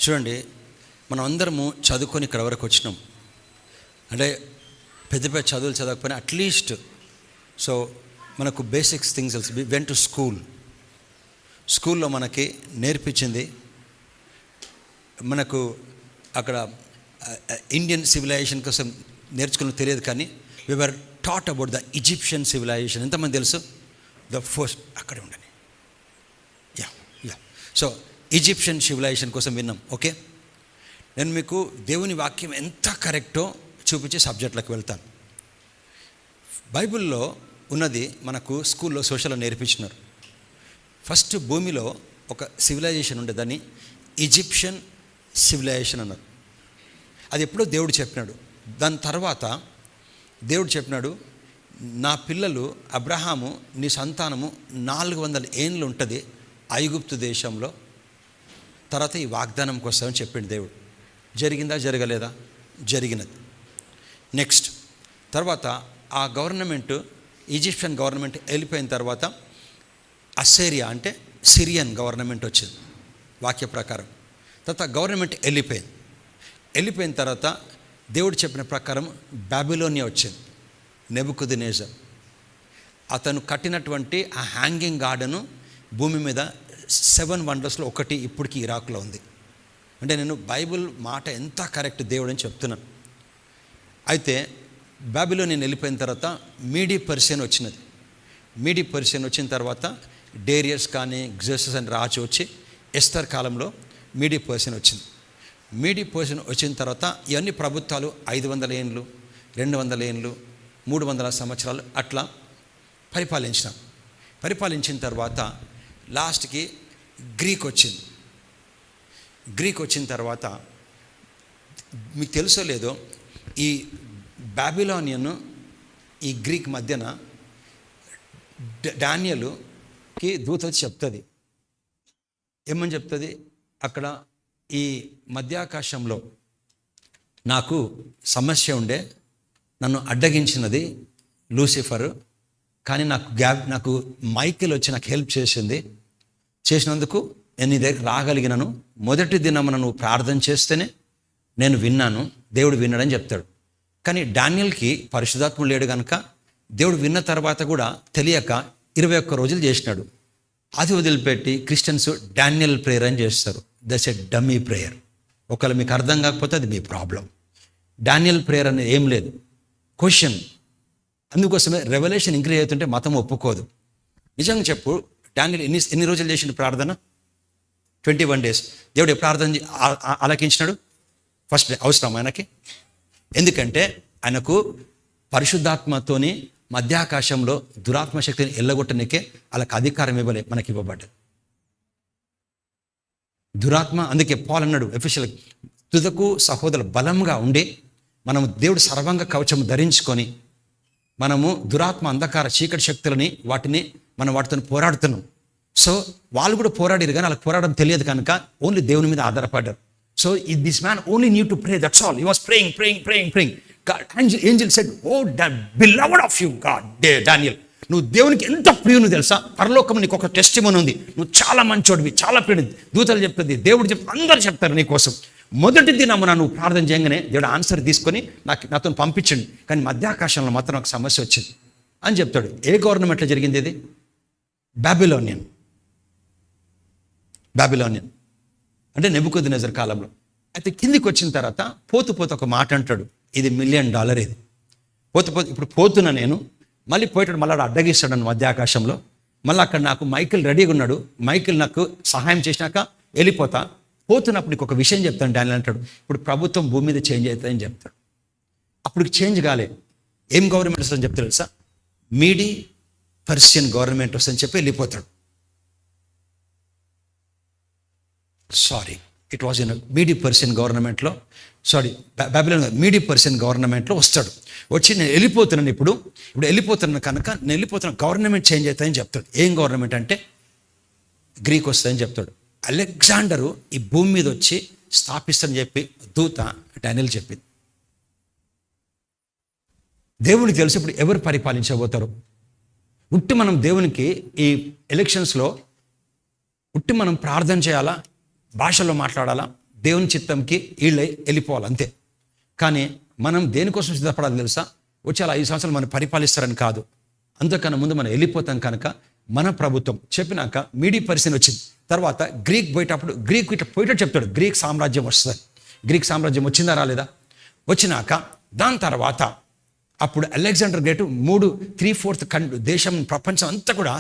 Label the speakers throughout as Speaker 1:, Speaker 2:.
Speaker 1: చూడండి, మనం అందరము చదువుకొని ఇక్కడ వరకు వచ్చినాం. అంటే పెద్ద పెద్ద చదువులు చదవకపోయినా అట్లీస్ట్ సో మనకు బేసిక్స్ థింగ్స్ తెలుసు. వి వెంట్ టు స్కూల్లో మనకి నేర్పించింది, మనకు అక్కడ ఇండియన్ సివిలైజేషన్ కోసం నేర్చుకుని తెలియదు, కానీ we were taught about the Egyptian civilization. ఎంతమంది తెలుసు? ద ఫస్ట్ అక్కడే ఉండని యా సో ఈజిప్షియన్ సివిలైజేషన్ కోసం విన్నాం. ఓకే, నేను మీకు దేవుని వాక్యం ఎంత కరెక్టో చూపించే సబ్జెక్టులకు వెళ్తాను. బైబిల్లో ఉన్నది మనకు స్కూల్లో సోషల్లో నేర్పించినారు. ఫస్ట్ భూమిలో ఒక సివిలైజేషన్ ఉండేదని ఈజిప్షియన్ సివిలైజేషన్ అన్నారు. అది ఎప్పుడో దేవుడు చెప్పినాడు. దాని తర్వాత దేవుడు చెప్పినాడు, నా పిల్లలు అబ్రహాము నీ సంతానము 400 ఏండ్లు ఉంటుంది ఐగుప్తు దేశంలో, తర్వాత ఈ వాగ్దానంకి వస్తామని చెప్పిండు దేవుడు. జరిగిందా? జరగలేదా? జరిగినది. నెక్స్ట్ తర్వాత ఆ గవర్నమెంట్, ఈజిప్షియన్ గవర్నమెంట్ వెళ్ళిపోయిన తర్వాత అస్సేరియా అంటే సిరియన్ గవర్నమెంట్ వచ్చింది వాక్య ప్రకారం. తర్వాత గవర్నమెంట్ వెళ్ళిపోయిన తర్వాత దేవుడు చెప్పిన ప్రకారం బాబిలోనియా వచ్చింది. నెబుకద్నెజర్ అతను కట్టినటువంటి ఆ హ్యాంగింగ్ గార్డెను భూమి మీద 7 వండర్స్లో ఒకటి ఇప్పటికీ ఇరాక్లో ఉంది. అంటే నేను బైబిల్ మాట ఎంత కరెక్ట్ దేవుడు అని చెప్తున్నాను. అయితే బాబిలోనియా వెళ్ళిపోయిన తర్వాత మీడీ పర్షియన్ వచ్చినది. మీడీ పర్షియన్ వచ్చిన తర్వాత డేరియస్ కానీ గ్జర్సస్ అని రాజు వచ్చి ఎస్తర్ కాలంలో మీడీ పర్షియన్ వచ్చింది. మీడీ పర్షియన్ వచ్చిన తర్వాత ఇవన్నీ ప్రభుత్వాలు 500 ఏండ్లు, 200 ఏండ్లు, 300 సంవత్సరాలు అట్లా పరిపాలించిన తర్వాత లాస్ట్కి గ్రీక్ వచ్చిన తర్వాత మీకు తెలుసో లేదో, ఈ బాబిలోనియన్ ఈ గ్రీక్ మధ్యన డానియేలుకి దూత వచ్చి చెప్తుంది. ఏమని చెప్తుంది? అక్కడ ఈ మధ్యాకాశంలో నాకు సమస్య ఉండే, నన్ను అడ్డగించినది లూసిఫర్, కానీ నాకు మైకేల్ వచ్చి నాకు హెల్ప్ చేసినందుకు నేను నీ దగ్గర రాగలిగినాను. మొదటి దినమున నువ్వు ప్రార్థన చేస్తేనే నేను విన్నాను, దేవుడు విన్నాడని చెప్తాడు. కానీ డానియేల్కి పరిశుద్ధాత్మ లేడు కనుక దేవుడు విన్న తర్వాత కూడా తెలియక 21 రోజులు చేసినాడు. అది వదిలిపెట్టి క్రిస్టియన్స్ డానియల్ ప్రేయర్ అని చేస్తారు. That's a dummy prayer. ఒకవేళ మీకు అర్థం కాకపోతే అది మీ ప్రాబ్లం. డానియల్ ప్రేయర్ అనేది ఏం లేదు, క్వశ్చన్. అందుకోసమే రెవల్యూషన్ ఇంక్రీజ్ అవుతుంటే మతం ఒప్పుకోదు. నిజంగా చెప్పు, డానియల్ ఎన్ని రోజులు చేసిండు ప్రార్థన? 21 days. దేవుడు ప్రార్థన ఆలకించినాడు ఫస్ట్ డే. అవసరం ఆయనకి? ఎందుకంటే ఆయనకు పరిశుద్ధాత్మతోని మధ్యాకాశంలో దురాత్మ శక్తిని ఎల్లగొట్టనికే వాళ్ళకి అధికారం ఇవ్వలే, మనకి ఇవ్వబడ్డది దురాత్మ. అందుకే పౌలు అన్నాడు ఎఫెసీయుల, తుదకు సహోదరులు బలంగా ఉండి మనము దేవుడు సర్వాంగ కవచము ధరించుకొని మనము దురాత్మ అంధకార చీకటి శక్తులని వాటితో పోరాడుతున్నాం. సో వాళ్ళు కూడా పోరాడారు, కానీ వాళ్ళకి పోరాడడం తెలియదు కనుక ఓన్లీ దేవుని మీద ఆధారపడ్డారు. So this man only need to pray, that's all. He was praying. Angel said, oh beloved of you God Daniel, నువ్వు దేవునికి ఎంత ప్రియుని తెలుసా? పరలోకం నీకు ఒక టెస్టిమనీ ఉంది, నువ్వు చాలా మంచోడివి, చాలా ప్రియుడి. దూతలు చెప్తుంది, దేవుడు అందరు చెప్తారు నీ కోసం. మొదటి దినమున నువ్వు ప్రార్థన చేయగానే దేవుడు ఆన్సర్ తీసుకొని నాతో పంపించండి. కానీ మధ్యాకాశంలో మాత్రం నాకు సమస్య వచ్చింది అని చెప్తాడు. ఏ గవర్నమెంట్లో జరిగింది ఇది? బాబిలోనియన్ అంటే నెబుకద్నెజర్ కాలంలో. అయితే కిందికి వచ్చిన తర్వాత పోతూ ఒక మాట అంటాడు, ఇది $1 million ఇది. ఇప్పుడు పోతున్నా నేను, మళ్ళీ పోయేటాడు, మళ్ళీ అడ్డగిస్తాడు నన్ను మధ్యాకాశంలో. మళ్ళీ అక్కడ నాకు మైకేల్ రెడీగా ఉన్నాడు, మైకేల్ నాకు సహాయం చేసినాక పోతున్నప్పుడు నీకు ఒక విషయం చెప్తాను డానియల్ అంటాడు. ఇప్పుడు ప్రభుత్వం భూమి మీద చేంజ్ అవుతుందని చెప్తాడు. అప్పుడు చేంజ్ కాలే. ఏం గవర్నమెంట్ వస్తుందని చెప్తాడు తెలుసా? మీడీ పర్షియన్ గవర్నమెంట్ వస్తుందని చెప్పి వెళ్ళిపోతాడు. ఇట్ వాజ్ ఇన్ మీడీ పర్షియన్ గవర్నమెంట్లో, బాబిలోన్ మీడీ పర్షియన్ గవర్నమెంట్లో వస్తాడు. వచ్చి నేను వెళ్ళిపోతున్నాను, ఇప్పుడు వెళ్ళిపోతున్నాను కనుక నేను వెళ్ళిపోతున్నాను, గవర్నమెంట్ చేంజ్ అవుతాయని చెప్తాడు. ఏం గవర్నమెంట్ అంటే గ్రీక్ వస్తుందని చెప్తాడు. అలెగ్జాండరు ఈ భూమి మీద వచ్చి స్థాపిస్తానని చెప్పి దూత డానియేల్ చెప్పింది. దేవుడికి తెలిసి ఇప్పుడు ఎవరు పరిపాలించబోతారు? మనం దేవునికి ఈ ఎలక్షన్స్లో మనం ప్రార్థన చేయాలా, భాషలో మాట్లాడాలా, దేవుని చిత్తంకి వీళ్ళే వెళ్ళిపోవాలి అంతే. కానీ మనం దేనికోసం సిద్ధపడాలి తెలుసా? వచ్చే అలా 5 సంవత్సరాలు మనం పరిపాలిస్తారని కాదు. అంతకన్నా ముందు మనం వెళ్ళిపోతాం కనుక మన ప్రభుత్వం చెప్పినాక మీడి పరిస్థితి వచ్చింది. తర్వాత గ్రీక్ పోయేటప్పుడు గ్రీక్ ఇట్లా పోయేటట్టు చెప్తాడు, గ్రీక్ సామ్రాజ్యం వస్తుంది. గ్రీక్ సామ్రాజ్యం వచ్చిందా రాలేదా? వచ్చినాక దాని తర్వాత అప్పుడు అలెగ్జాండర్ గ్రేట్ 3/4 దేశం ప్రపంచం అంతా కూడా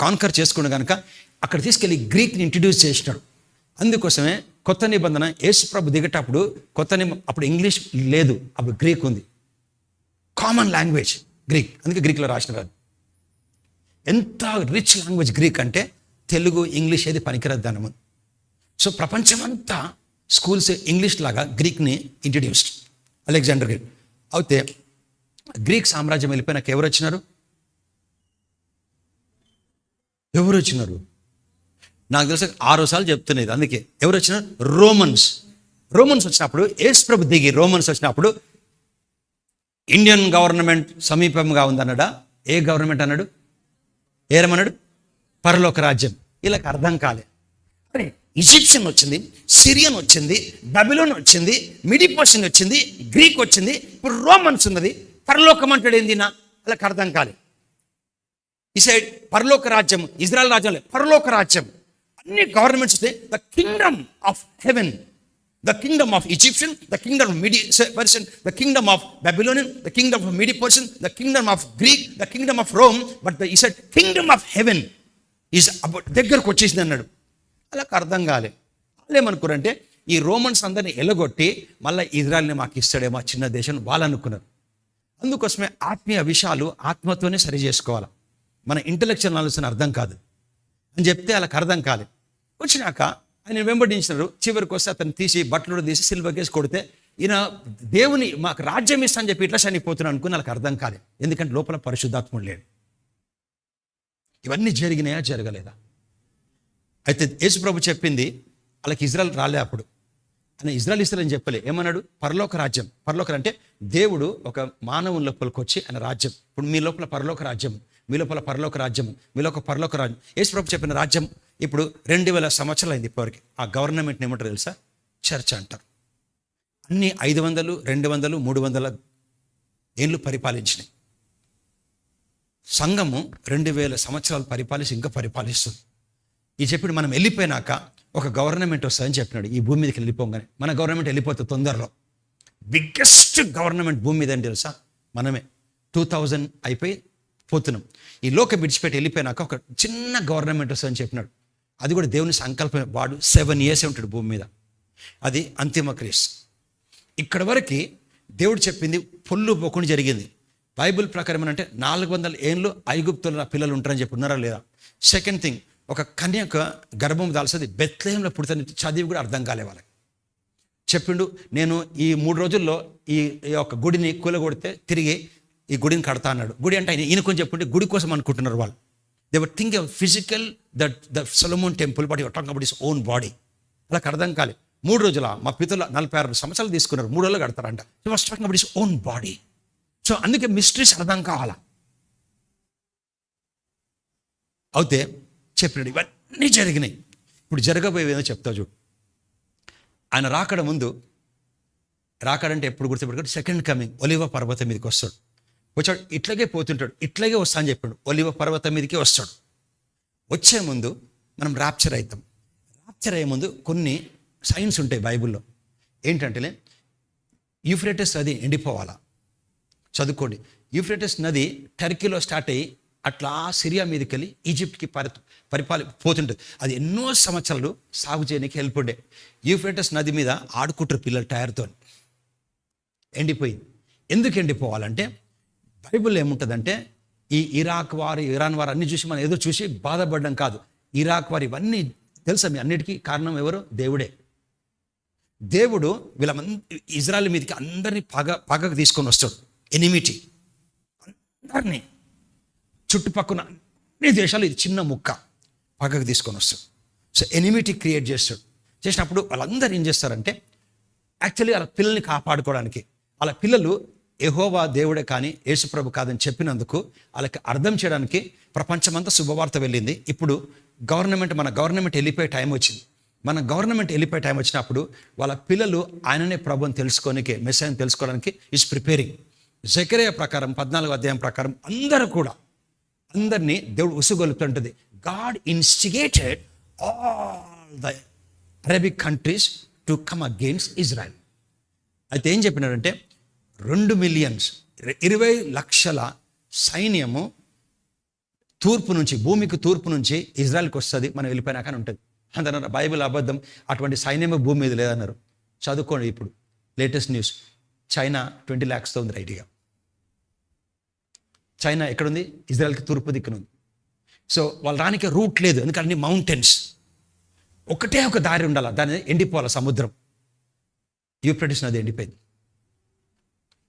Speaker 1: కాన్కర్ చేసుకుని కనుక అక్కడ తీసుకెళ్ళి గ్రీక్ని ఇంట్రడ్యూస్ చేసినాడు. అందుకోసమే కొత్త నిబంధన యేసు ప్రభు దిగేటప్పుడు అప్పుడు ఇంగ్లీష్ లేదు, అప్పుడు గ్రీక్ ఉంది. కామన్ లాంగ్వేజ్ గ్రీక్, అందుకే గ్రీక్లో రాసినారు. ఎంత రిచ్ లాంగ్వేజ్ గ్రీక్ అంటే తెలుగు ఇంగ్లీష్ ఏది పనికిరద్దు దాని ముందు. సో ప్రపంచమంతా స్కూల్స్ ఇంగ్లీష్ లాగా గ్రీక్ని ఇంట్రడ్యూస్డ్ అలెగ్జాండర్ గ్రేట్. అయితే గ్రీక్ సామ్రాజ్యం వెళ్ళిపోయినాక ఎవరు వచ్చినారు? నాకు తెలిసి 6 సార్లు చెప్తున్నది. అందుకే ఎవరు వచ్చినారు? రోమన్స్ వచ్చినప్పుడు యేసు ప్రభు దిగి రోమన్స్ వచ్చినప్పుడు ఇండియన్ గవర్నమెంట్ సమీపంగా ఉందన్నాడా? ఏ గవర్నమెంట్ అన్నాడు? ఏమన్నాడు? పరలోక రాజ్యం. వీళ్ళకి అర్థం కాలే. అరే ఈజిప్షియన్ వచ్చింది, సిరియన్ వచ్చింది, బబిలోన్ వచ్చింది, మిడిపోషన్ వచ్చింది, గ్రీక్ వచ్చింది, ఇప్పుడు రోమన్స్ ఉన్నది. పరలోకం అంటాడు ఏంది? వాళ్ళకి అర్థం కాలే. ఈ సైడ్ పరలోక రాజ్యం, ఇజ్రాయెల్ రాజ్యం, పరలోక రాజ్యం అన్ని గవర్నమెంట్స్ వస్తే the kingdom of heaven, the kingdom of Egyptian, the kingdom of Persian, the kingdom of Babylonian, the kingdom of Medo Persian, the kingdom of Greek, the kingdom of Rome. But he said kingdom of heaven is about దగ్గరకు వచ్చేసింది అన్నాడు. వాళ్ళకి అర్థం కాలే. వాళ్ళు ఏమనుకున్నారంటే ఈ Romans అందరినీ ఎలగొట్టి మళ్ళీ ఇజ్రాయల్ని మాకు ఇస్తాడేమో చిన్న దేశం వాళ్ళు అనుకున్నారు. అందుకోసమే ఆత్మీయ విషయాలు ఆత్మతోనే సరి చేసుకోవాలి, మన ఇంటలెక్చువల్ నాలెడ్జ్ని అర్థం కాదు అని చెప్తే వాళ్ళకి అర్థం కాలే. వచ్చినాక ఆయన వెంబడించినారు. చివరికి వస్తే అతను తీసి బట్టలు తీసి సిల్వకేసి కొడితే ఈయన దేవుని మాకు రాజ్యం ఇస్తా అని చెప్పి ఇట్లా చనిపోతున్నాను అనుకుని వాళ్ళకి అర్థం కాలే. ఎందుకంటే లోపల పరిశుద్ధాత్ముడు లేడు. ఇవన్నీ జరిగినాయా జరగలేదా? అయితే యేసు ప్రభు చెప్పింది వాళ్ళకి ఇజ్రాయెల్ రాలే. అప్పుడు ఆయన ఇజ్రాయెల్ ఇస్తారని చెప్పలే. ఏమన్నాడు? పరలోక రాజ్యం. పరలోక అంటే దేవుడు ఒక మానవుని లోపలికి వచ్చి ఆయన రాజ్యం. ఇప్పుడు మీ లోపల పరలోక రాజ్యం, మీ లోపల పరలోక రాజ్యం, మీ లోపల పరలోక రాజ్యం. యేసు ప్రభు చెప్పిన రాజ్యం ఇప్పుడు 2000 సంవత్సరాలు అయింది ఇప్పటివరకు. ఆ గవర్నమెంట్ని ఏమంటారు తెలుసా? చర్చ్ అంటారు. అన్ని 500, 200, 300 ఏళ్ళు పరిపాలించినాయి. సంఘము 2000 సంవత్సరాలు పరిపాలించి ఇంకా పరిపాలిస్తుంది. ఈ చెప్పిన మనం వెళ్ళిపోయినాక ఒక గవర్నమెంట్ వస్తుందని చెప్పినాడు. ఈ భూమి మీదకి వెళ్ళిపోగానే మన గవర్నమెంట్ వెళ్ళిపోతుంది తొందరలో. బిగ్గెస్ట్ గవర్నమెంట్ భూమి మీద అని తెలుసా? మనమే. 2000 అయిపోయి పోతున్నాం. ఈ లోక విడిచిపెట్టి వెళ్ళిపోయినాక ఒక చిన్న గవర్నమెంట్ వస్తుందని చెప్పినాడు. అది కూడా దేవుని సంకల్పం. వాడు 7 years ఉంటాడు భూమి మీద. అది అంతిమ క్రీస్. ఇక్కడ వరకు దేవుడు చెప్పింది పొల్లు పోకుండా జరిగింది. బైబిల్ ప్రకారం అంటే 400 ఏళ్ళు ఐగుప్తుల పిల్లలు ఉంటారని చెప్పి ఉన్నారా లేదా? సెకండ్ థింగ్, ఒక కన్యక గర్భం దాల్సింది బెత్లెహేంలో పుడతాను చదివి కూడా అర్థం కాలే వాళ్ళకి. చెప్పిండు నేను ఈ 3 రోజుల్లో ఈ యొక్క గుడిని కూలగొడితే తిరిగి ఈ గుడిని కడతా అన్నాడు. గుడి అంటే ఈయన కొంచెం చెప్పుంటే గుడి కోసం అనుకుంటున్నారు వాళ్ళు. They were think physical the Solomon temple, but your talking about his own body. వాళ్ళకి అర్థం కాలే. 3 రోజుల మా పితరులు 46 సంవత్సరాలు తీసుకున్నారు, 3 రోజులు కడతారంట. He was talking about his own body. So అందుకే మిస్టరీస్ అర్థం కావాలా. అయితే చెప్పినాడు ఇవన్నీ జరిగినాయి. ఇప్పుడు జరగబోయేదో చెప్తా చూడు. ఆయన రాకడ ముందు, రాకడంటే ఎప్పుడు గుర్తుపెట్టుకుంటే సెకండ్ కమింగ్, ఒలివ పర్వతం మీదకి వస్తాడు. వచ్చాడు ఇట్లాగే పోతుంటాడు, ఇట్లాగే వస్తా అని చెప్పాడు. ఒలివ పర్వతం మీదకి వస్తాడు. వచ్చే ముందు మనం ర్యాప్చర్ అవుతాం. ర్యాప్చర్ అయ్యే ముందు కొన్ని సైన్స్ ఉంటాయి బైబిల్లో. ఏంటంటే యూఫ్రేటస్ నది ఎండిపోవాలా. చదువుకోండి. యూఫ్రేటస్ నది టర్కీలో స్టార్ట్ అయ్యి అట్లా సిరియా మీదకి వెళ్ళి ఈజిప్ట్కి పోతుంటుంది. అది ఎన్నో సంవత్సరాలు సాగు చేయడానికి హెల్ప్ ఉండే. యూఫ్రేటస్ నది మీద ఆడుకుంటారు పిల్లలు టైర్తో. ఎండిపోయింది. ఎందుకు ఎండిపోవాలంటే బైబిల్లో ఏముంటుందంటే ఈ ఇరాక్ వారు, ఇరాన్ వారు అన్ని చూసి మనం ఏదో చూసి బాధపడడం కాదు. ఇరాక్ వారు ఇవన్నీ తెలుసా మీ అన్నిటికీ కారణం ఎవరు? దేవుడే. దేవుడు ఇజ్రాయెల్ మీదకి అందరినీ పగకు తీసుకొని వస్తాడు. ఎనిమిటీ అందరినీ, చుట్టుపక్కల అన్ని దేశాలు ఇది చిన్న ముక్క పగకు తీసుకొని వస్తాడు. సో ఎనిమిటీ క్రియేట్ చేస్తాడు. చేసినప్పుడు వాళ్ళందరూ ఏం చేస్తారంటే యాక్చువల్లీ వాళ్ళ పిల్లల్ని కాపాడుకోవడానికి, వాళ్ళ పిల్లలు యెహోవా దేవుడే కానీ యేసుప్రభు కాదని చెప్పినందుకు వాళ్ళకి అర్థం చేయడానికి ప్రపంచమంతా శుభవార్త వెళ్ళింది. ఇప్పుడు మన గవర్నమెంట్ వెళ్ళిపోయే టైం వచ్చింది. మన గవర్నమెంట్ వెళ్ళిపోయే టైం వచ్చినప్పుడు వాళ్ళ పిల్లలు ఆయననే ప్రభుని తెలుసుకోనికి, మెస్సైని తెలుసుకోవడానికి ఈజ్ ప్రిపేరింగ్. జకరియా ప్రకారం 14వ అధ్యాయం ప్రకారం అందరినీ దేవుడు ఉసుగొలుపుతుంటుంది. God instigated all the Arabic countries to come against Israel. అయితే ఏం చెప్పినాడంటే 2 మిలియన్స్ 20 లక్షల సైన్యము తూర్పు నుంచి, భూమికి తూర్పు నుంచి ఇజ్రాయెల్కి వస్తుంది, మనం వెళ్ళిపోయినా కానీ ఉంటుంది అంతన్నారు. బైబిల్ అబద్ధం, అటువంటి సైన్యమే భూమి మీద లేదన్నారు. చదువుకోండి ఇప్పుడు లేటెస్ట్ న్యూస్. చైనా 20 lakhsతో ఉంది రైట్గా. చైనా ఎక్కడుంది? ఇజ్రాయెల్కి తూర్పు దిక్కునుంది. సో వాళ్ళు రానికి రూట్ లేదు, ఎందుకంటే అన్ని మౌంటైన్స్. ఒకటే ఒక దారి ఉండాలి, దాని ఎండిపోవాలి సముద్రం. యూఫ్రటీస్ నది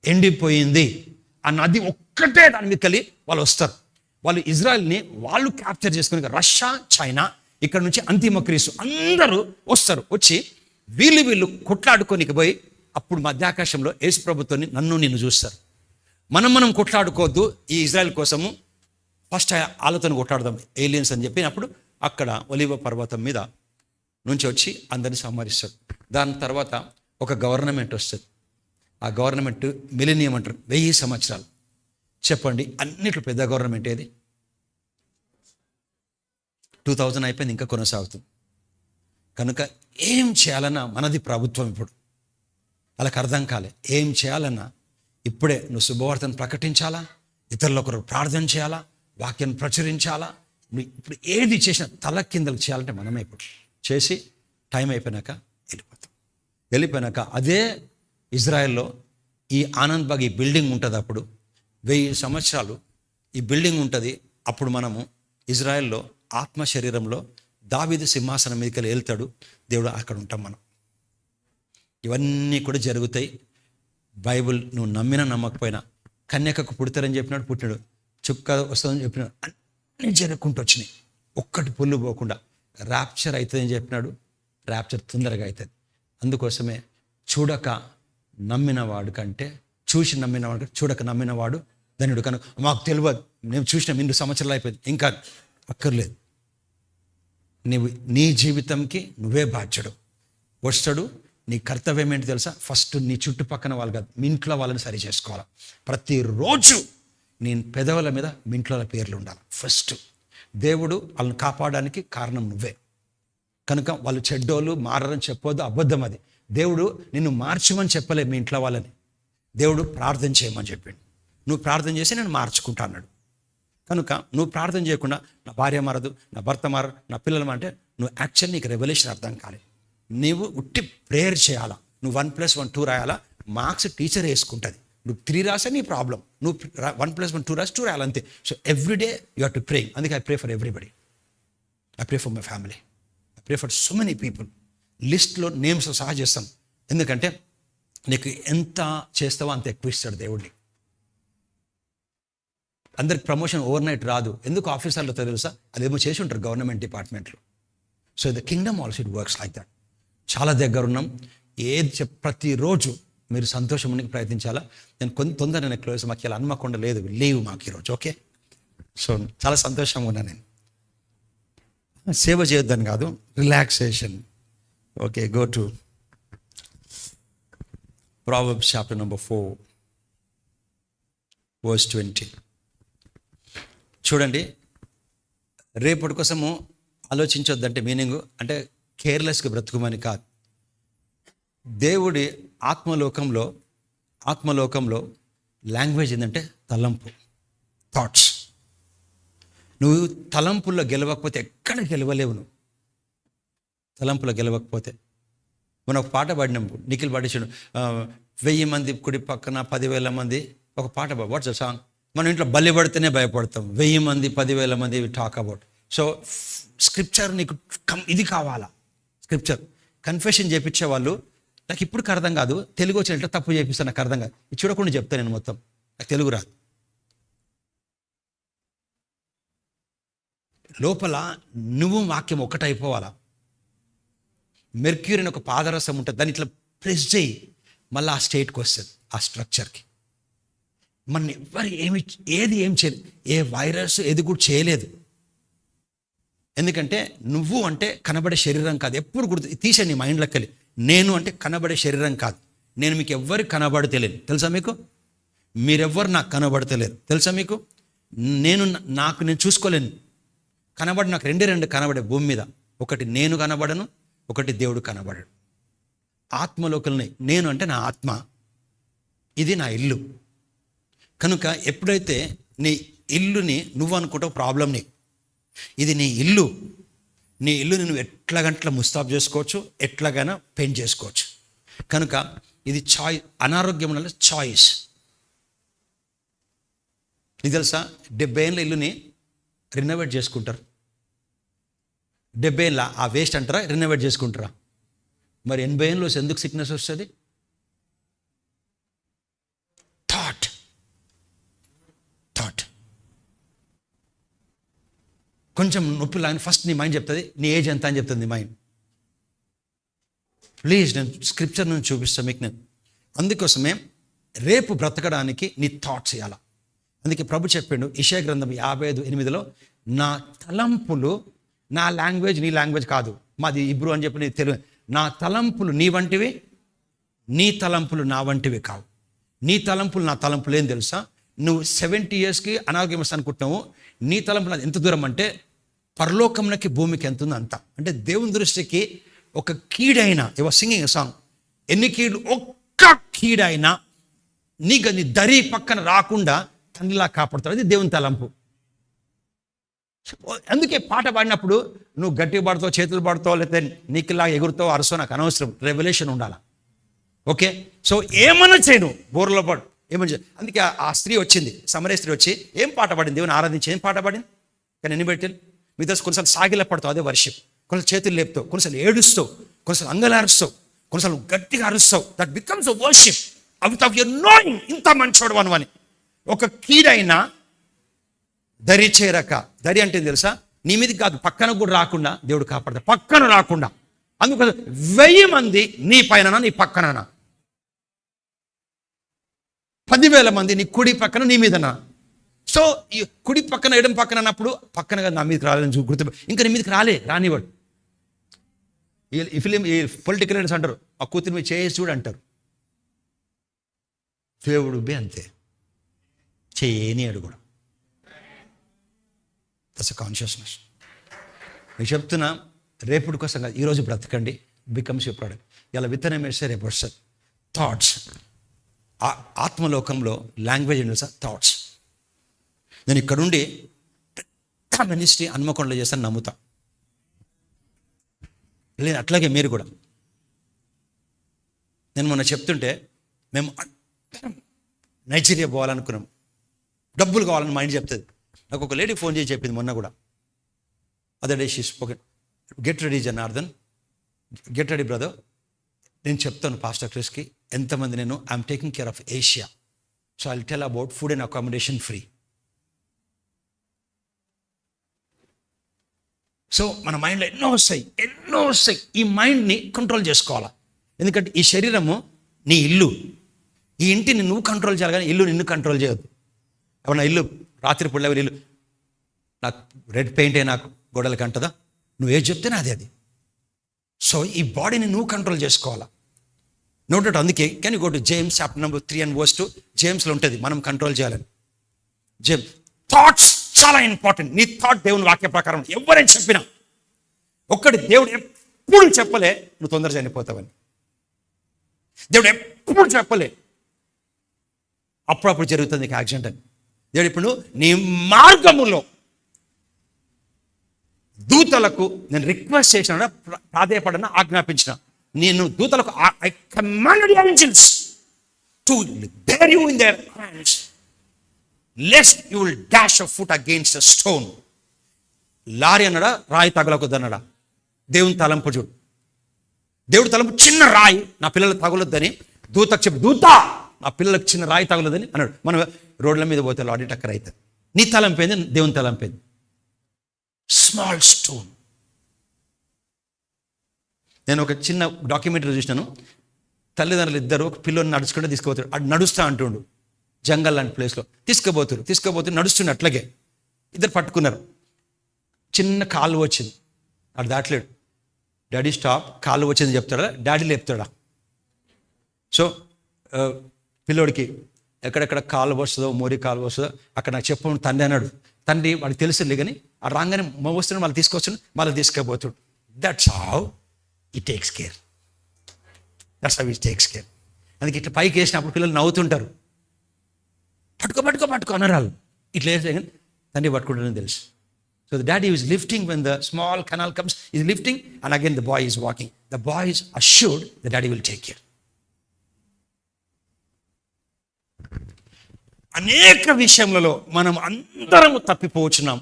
Speaker 1: ఎండిపోయింది. ఆ నది ఒక్కటే దాని మీద కలిగి వాళ్ళు వస్తారు. వాళ్ళు ఇజ్రాయెల్ని వాళ్ళు క్యాప్చర్ చేసుకుని, రష్యా, చైనా, ఇక్కడ నుంచి అంతిమ క్రీస్తు అందరూ వస్తారు. వచ్చి వీళ్ళు కొట్లాడుకోనికి పోయి అప్పుడు మధ్యాకాశంలో యేసు ప్రభుత్వాన్ని నిన్ను చూస్తారు. మనం కొట్లాడుకోవద్దు ఈ ఇజ్రాయెల్ కోసము, ఫస్ట్ వాళ్ళతో కొట్లాడదాం ఏలియన్స్ అని చెప్పినప్పుడు అక్కడ ఒలీవ పర్వతం మీద నుంచి వచ్చి అందరిని సంహరిస్తాడు. దాని తర్వాత ఒక గవర్నమెంట్ వస్తుంది. ఆ గవర్నమెంట్ మిలీనియం అంటారు, 1000 సంవత్సరాలు. చెప్పండి, అన్నిట్లో పెద్ద గవర్నమెంట్ ఏది? 2000 అయిపోయింది, ఇంకా కొనసాగుతుంది. కనుక ఏం చేయాలన్నా మనది ప్రభుత్వం. ఇప్పుడు వాళ్ళకి అర్థం కాలే ఏం చేయాలన్నా. ఇప్పుడే నువ్వు శుభవార్తను ప్రకటించాలా, ఇతరులకు ప్రార్థన చేయాలా, వాక్యాన్ని ప్రచురించాలా. నువ్వు ఇప్పుడు ఏది చేసినా తల కిందలు చేయాలంటే మనమే ఇప్పుడు చేసి టైం అయిపోయినాక వెళ్ళిపోయినాక అదే ఇజ్రాయెల్లో ఈ ఆనంద్ బాగ్ ఈ బిల్డింగ్ ఉంటుంది. అప్పుడు 1000 సంవత్సరాలు ఈ బిల్డింగ్ ఉంటుంది. అప్పుడు మనము ఇజ్రాయెల్లో ఆత్మ శరీరంలో దావీదు సింహాసనం మీదకి వెళ్తాడు దేవుడు, అక్కడ ఉంటాం మనం. ఇవన్నీ కూడా జరుగుతాయి. బైబిల్ నువ్వు నమ్మినా నమ్మకపోయినా, కన్యకకు పుడతారని చెప్పినాడు, పుట్టినాడు. చుక్క వస్తుందని చెప్పినాడు, అన్నీ జరుగుకుంటూ వచ్చినాయి, ఒక్కటి పొల్లు పోకుండా. ర్యాప్చర్ అవుతుందని చెప్పినాడు, ర్యాప్చర్ తొందరగా అవుతుంది. అందుకోసమే చూడక నమ్మినవాడు కంటే, చూసి నమ్మినవాడు చూడక నమ్మినవాడు ధన్యుడు. కనుక మాకు తెలియదు, మేము చూసిన 2 సంవత్సరాలు అయిపోయింది, ఇంకా అక్కర్లేదు. నీ జీవితంకి నువ్వే బాధ్యుడు. వస్తాడు. నీ కర్తవ్యం ఏంటి తెలుసా? ఫస్ట్ నీ చుట్టుపక్కన వాళ్ళు కాదు, మీ ఇంట్లో వాళ్ళని సరి చేసుకోవాలి. ప్రతిరోజు నీ పెదవుల మీద మీ ఇంట్లో పేర్లు ఉండాలి. ఫస్ట్ దేవుడు వాళ్ళని కాపాడడానికి కారణం నువ్వే. కనుక వాళ్ళు చెడ్డోళ్ళు మారని చెప్పొద్దు, అబద్ధం అది. దేవుడు నిన్ను మార్చమని చెప్పలే మీ ఇంట్లో వాళ్ళని, దేవుడు ప్రార్థన చేయమని చెప్పిండు. నువ్వు ప్రార్థన చేసి నేను మార్చుకుంటా అన్నాడు. కనుక నువ్వు ప్రార్థన చేయకుండా నా భార్య మారదు, నా భర్త మారదు, నా పిల్లలు అంటే నువ్వు యాక్చువల్ నీకు రెవల్యూషన్ అర్థం కాలేదు. నీవు ఉట్టి ప్రేయర్ చేయాలా. నువ్వు 1+1 2 రాయాలా, మార్క్స్ టీచర్ వేసుకుంటుంది. నువ్వు 3 రాసా నీ ప్రాబ్లం, నువ్వు 1+1 2 రాసి 2 రాయాలంతే. So everyday you have to pray. అందుకే I pray for everybody. I pray for my family, I pray for so many people. లిస్ట్లో నేమ్స్ సహా చేస్తాం. ఎందుకంటే నీకు ఎంత చేస్తావో అంత ఎక్కువ ఇస్తాడు దేవుడిని. అందరికి ప్రమోషన్ ఓవర్ నైట్ రాదు. ఎందుకు ఆఫీసర్లు తెలుసా? అదేమో చేసి ఉంటారు గవర్నమెంట్ డిపార్ట్మెంట్లు. So the Kingdom also it works like that. చాలా దగ్గర ఉన్నాం. ప్రతిరోజు మీరు సంతోషం ఉండడానికి ప్రయత్నించాలా. నేను తొందరగా క్లోజ్, మాకు ఇలా హన్మకొండ లేదు, లీవ్ మాకు ఈరోజు. ఓకే, సో చాలా సంతోషంగా ఉన్నా నేను. సేవ చేయొద్దని కాదు, relaxation. Okay, go to Proverbs chapter number 4 verse 20. చూడండి, రేపటి కోసము ఆలోచించొద్దంటే మీనింగ్ అంటే కేర్లెస్గా బ్రతుకుమని కాదు. దేవుడి ఆత్మలోకంలో లాంగ్వేజ్ ఏంటంటే తలంపు, థాట్స్. నువ్వు తలంపుల్లో గెలవకపోతే ఎక్కడ గెలవలేవు. నువ్వు తలంపులో గెలవకపోతే, మనం ఒక పాట పాడినాం, నిఖిల్ పాడించాడు, 1000 మంది కుడి పక్కన 10,000 మంది. ఒక పాట వాట్స్ అ సాంగ్. మనం ఇంట్లో బలి పడితేనే భయపడతాం, 1000 మంది 10,000 మంది టాక్ అబౌట్. సో స్క్రిప్చర్ నీకు ఇది కావాలా. స్క్రిప్చర్ కన్ఫెషన్ చేయించే వాళ్ళు నాకు ఇప్పుడు అర్థం కాదు, తెలుగు వచ్చినట్లు తప్పు చేపిస్తాను, నాకు అర్థం కాదు. ఇది చూడకుండా చెప్తాను నేను మొత్తం, నాకు తెలుగు రాదు. లోపల నువ్వు వాక్యం ఒకటైపోవాలా. మెర్క్యూరీ అని ఒక పాదరసం ఉంటుంది, దాన్ని ఇట్లా ప్రెస్ చేయి, మళ్ళీ ఆ స్టేట్కి వస్తుంది, ఆ స్ట్రక్చర్కి. మన ఎవరు ఏం చేయలేదు, ఏ వైరస్ ఏది కూడా చేయలేదు. ఎందుకంటే నువ్వు అంటే కనబడే శరీరం కాదు. ఎప్పుడు గుర్తు తీసే నీ మైండ్లోకి వెళ్ళి, నేను అంటే కనబడే శరీరం కాదు. నేను మీకు ఎవ్వరికి కనబడతలేను, తెలుసా మీకు? మీరెవ్వరు నాకు కనబడతలేరు, తెలుసా మీకు? నేను చూసుకోలేను. నాకు రెండు కనబడే భూమి మీద. ఒకటి నేను కనబడను, ఒకటి దేవుడు కనబడడు. ఆత్మలోకల్ని నేను అంటే నా ఆత్మ, ఇది నా ఇల్లు. కనుక ఎప్పుడైతే నీ ఇల్లుని నువ్వు అనుకుంటావు ప్రాబ్లంని, ఇది నీ ఇల్లు. నీ ఇల్లుని నువ్వు ఎట్లాగంటలా ముస్తాబ్ చేసుకోవచ్చు, ఎట్లాగైనా పెయింట్ చేసుకోవచ్చు. కనుక ఇది అనారోగ్యం వల్ల చాయిస్. ఇది తెలుసా, 70 ఏళ్ళ ఇల్లుని రినోవేట్ చేసుకుంటారు. 70 ఏళ్ళ ఆ వేస్ట్ అంటారా, రినోవేట్ చేసుకుంటారా? మరి 80 ఏళ్ళు ఎందుకు సిక్నెస్ వస్తుంది? థాట్. కొంచెం నొప్పి లాగా ఫస్ట్ నీ మైండ్ చెప్తుంది, నీ ఏజ్ ఎంత అని చెప్తుంది మైండ్. ప్లీజ్, నేను స్క్రిప్చర్ నుంచి చూపిస్తాను మీకు. నేను అందుకోసమే రేపు బ్రతకడానికి నీ థాట్స్ ఇవ్వాలా. అందుకే ప్రభు చెప్పిండు యెషయా గ్రంథం 55:8, నా తలంపులు, నా లాంగ్వేజ్ నీ లాంగ్వేజ్ కాదు, మాది ఇబ్రూ అని చెప్పి నీ తెలుగు. నా తలంపులు నీ వంటివి, నీ తలంపులు నా వంటివి కావు. నీ తలంపులు నా తలంపులు ఏం తెలుసా? నువ్వు 70 yearsకి అనారోగ్యం వస్తా అనుకుంటున్నావు. నీ తలంపులు ఎంత దూరం అంటే పరలోకంలోకి భూమికి ఎంత ఉందో అంత. అంటే దేవుని దృష్టికి ఒక కీడైనా, ఎవరు సింగింగ్ సాంగ్, ఎన్ని కీడు, ఒక్క కీడైనా నీకు నీ దరి పక్కన రాకుండా తండ్రిలా కాపాడుతాడు. అది దేవుని తలంపు. అందుకే పాట పాడినప్పుడు నువ్వు గట్టి పాడుతావు, చేతులు పాడుతావు, లేకపోతే నీకులా ఎగురుతావు, అరుస్తావు, నాకు అనవసరం. రెవల్యూషన్ ఉండాలి. ఓకే, సో ఏమన్నా చేయను, బోర్లో పాడు, ఏమని. అందుకే ఆ స్త్రీ వచ్చింది, సమరయ స్త్రీ వచ్చి ఏం పాట పాడింది? దేవుని ఆరాధించి ఏం పాట పాడింది? కానీ ఎన్ని పెట్టాను మీ దగ్గర. కొన్నిసార్లు సాగిల పడతావు, అదే వర్షిప్. కొన్నిసార్లు చేతులు లేపుతావు, కొన్నిసార్లు ఏడుస్తావు, కొన్నిసార్లు అంగలారుస్తావు, కొన్నిసార్లు గట్టిగా అరుస్తావు. That becomes a worship out of your knowing. ఇంత మంచోడు అని. ఒక కీడైనా దరి చేరక, దరి అంటే తెలుసా, నీ మీదకి కాదు, పక్కన కూడా రాకుండా దేవుడు కాపాడతాడు. పక్కన రాకుండా. అందుకోసం 1000 మంది నీ పైన, నీ పక్కన, 10,000 మంది నీ కుడి పక్కన, నీ మీదనా. సో ఈ కుడి పక్కన, ఎడం పక్కన అన్నప్పుడు పక్కన నా మీదకి రాలేదని గుర్తు. ఇంకా నీ మీదకి రానివాడు. ఈ ఫిలిం, ఈ పొలిటికల్ లీడర్స్ అంటారు, ఆ కూతురు మీద చేసి చూడు అంటారు. దేవుడు బే అంతే, చేయనియాడు కూడా. That's consciousness. నేను చెప్తున్నా, రేపుడి కోసం కాదు, ఈరోజు బ్రతకండి. Becomes your product. ఇలా విత్తనం వేస్తే రేపు వస్తుంది. థాట్స్. ఆత్మలోకంలో లాంగ్వేజ్ ఏంటి సార్? థాట్స్. నేను ఇక్కడుండి మినిస్ట్రీ హన్మకొండలో చేస్తాను నమ్ముతా. లేదు అట్లాగే మీరు కూడా. నేను మొన్న చెప్తుంటే, మేము నైజీరియా పోవాలనుకున్నాం, డబ్బులు కావాలని మైండ్ చెప్తుంది. నాకు ఒక లేడీ ఫోన్ చేసి చెప్పింది మొన్న కూడా. అదే day she spoken, get ready Janardhan, get ready brother. నేను చెప్తాను పాస్టర్ క్రిస్కి ఎంతమంది, నేను I'm taking care of Asia, so I will tell about food and accommodation free. So మన మైండ్లో ఎన్నో వస్తాయి. ఈ మైండ్ని కంట్రోల్ చేసుకోవాలా. ఎందుకంటే ఈ శరీరము నీ ఇల్లు. ఈ ఇంటిని నువ్వు కంట్రోల్ చేయాలి, కానీ ఇల్లు నిన్ను కంట్రోల్ చేయొద్దు. అవునా, ఇల్లు రాత్రి పుల్లెవరి ఇల్లు, నాకు రెడ్ పెయింటే నాకు గోడలకి అంటదా? నువ్వు ఏది చెప్తేనే అది. సో ఈ బాడీని నువ్వు కంట్రోల్ చేసుకోవాలా. No doubt. అందుకే can you go to James chapter number 3 జేమ్స్లో ఉంటుంది మనం కంట్రోల్ చేయాలని. జేమ్స్ థాట్స్ చాలా ఇంపార్టెంట్. నీ థాట్ దేవుని వాక్య ప్రకారం ఎవరైనా చెప్పినా, ఒక్కటి దేవుడు ఎప్పుడు చెప్పలే నువ్వు తొందర చనిపోతావని. దేవుడు ఎప్పుడు చెప్పలే అప్పుడప్పుడు జరుగుతుంది నీకు యాక్సిడెంట్ అని. దేవుడు ఇప్పుడు నీ మార్గములో దూతలకు నేను రిక్వెస్ట్ చేసిన, ప్రాధేయపడన, ఆజ్ఞాపించిన. నేను దూతలకు I commanded angels to bear you in their hands lest you will dash your foot against a stone. Lorry అన్నాడా, రాయి తగలకొద్దన్నాడా? దేవుని తలంపు చూడు. దేవుడు తలంపు చిన్న రాయి నా పిల్లలకు తగలొద్దని దూతకు చెప్పి, దూత నా పిల్లలకు చిన్న రాయి తగలొద్దని అన్నాడు. మనం రోడ్ల మీద పోతే లారీ టక్కర్ అవుతుంది. నీ తలంపేంది, దేవుని తలంపేంది. Small stone. నేను ఒక చిన్న డాక్యుమెంటరీ చూసినాను. తల్లిదండ్రులు ఇద్దరు ఒక పిల్లని నడుచుకుంటే తీసుకుపోతాడు. అటు నడుస్తా అంటుండు, జంగల్ లాంటి ప్లేస్లో తీసుకుపోతారు నడుస్తుండే. అట్లాగే ఇద్దరు పట్టుకున్నారు. చిన్న కాలు వచ్చింది, అటు దాటలేడు. డాడీ స్టాప్, కాలు వచ్చింది చెప్తాడా, డాడీ లేపుతాడా? సో పిల్లోడికి ఎక్కడెక్కడ కాలు వస్తుందో, మోరి కాలు వస్తుందో అక్కడ నాకు చెప్పు తండ్రి అన్నాడు. తండ్రి వాడికి తెలుసులే కానీ ఆ రాగానే వస్తున్నాడు, మళ్ళీ తీసుకొచ్చాడు, మళ్ళీ తీసుకుపోతాడు. దట్స్ హౌ ఈ టేక్స్ కేర్. దట్స్ హౌ ఈ టేక్స్ కేర్. అందుకే ఇట్లా పైకి వేసినప్పుడు పిల్లలు నవ్వుతుంటారు. పట్టుకో పట్టుకో పట్టుకో అన్నారు. ఇట్లా వేస్తే కానీ తండ్రి పట్టుకుంటారని తెలుసు. So the daddy is lifting when the small canal comes, is lifting, and again the boy is walking. The boy is assured the daddy will take care. అనేక విషయములలో మనం అందరము తప్పిపోవచ్చున్నాం.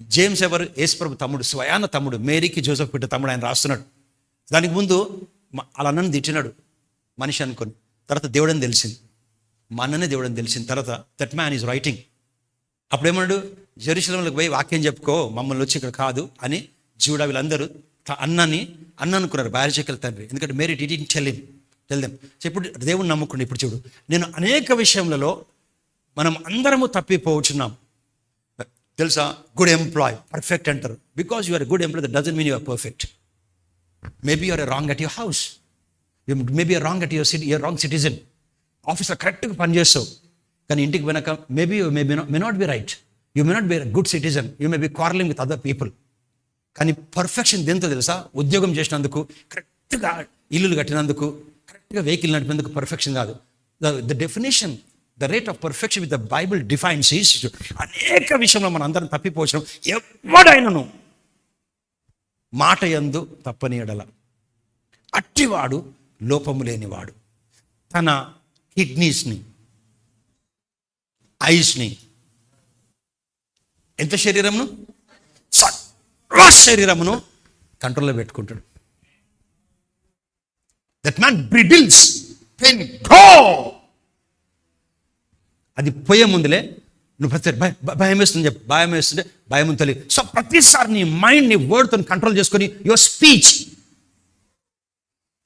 Speaker 1: జేమ్స్ ఎవరు? యేసుప్రభు తమ్ముడు, స్వయాన తమ్ముడు, మేరీకి జోసెఫ్ బిడ్డ తమ్ముడు. ఆయన రాస్తున్నాడు. దానికి ముందు అలా అన్నను తిట్టినాడు మనిషి అనుకొని. తర్వాత దేవుడని తెలిసింది, మా అన్ననే దేవుడని తెలిసిన తర్వాత దట్ మ్యాన్ ఈజ్ రైటింగ్. అప్పుడేమన్నాడు? జెరూసలేంలోకి పోయి వాక్యం చెప్పుకో, మమ్మల్ని వచ్చి ఇక్కడ కాదు అని జూడా వీళ్ళందరూ అన్న అనుకున్నారు, బయాలజికల్ తండ్రి. ఎందుకంటే Mary didn't tell them. So ఇప్పుడు దేవుడిని నమ్ముకుండి. ఇప్పుడు చూడు, నేను అనేక విషయములలో మనం అందరము తప్పిపోవచ్చున్నాం. తెలుసా? గుడ్ ఎంప్లాయ్, పర్ఫెక్ట్ అంటారు. Because you are good employ that doesn't mean you are perfect. Maybe you are wrong at your house, maybe you're wrong at your city, you're wrong citizen. ఆఫీస్లో కరెక్ట్గా పనిచేస్తావు, కానీ ఇంటికి వెనక maybe you may not be right, you may not be good citizen, you may be quarreling with other people. కానీ perfection దేంతో తెలుసా? ఉద్యోగం చేసినందుకు, కరెక్ట్గా ఇల్లులు కట్టినందుకు, కరెక్ట్గా వెహికల్ నడిపినందుకు పర్ఫెక్షన్ కాదు. The definition, the rate of perfection with the Bible defines is. అనేక విషయంలో మనం అందరం తప్పిపోవడం. ఎవడైనను మాట యందు తప్పని ఎడల అట్టివాడు లోపము లేనివాడు. తన కిడ్నీస్ని, ఐస్ని, ఎంత శరీరమును, సర్వ శరీరమును కంట్రోల్లో పెట్టుకుంటాడు. That man bridles pen go. అది పోయే ముందులే నువ్వు ప్రతి భయం వేస్తుంది చెప్పు, భయం వేస్తుంటే భయం తొలి. సో ప్రతిసారి నీ మైండ్, నీ వర్డ్తో కంట్రోల్ చేసుకొని your speech,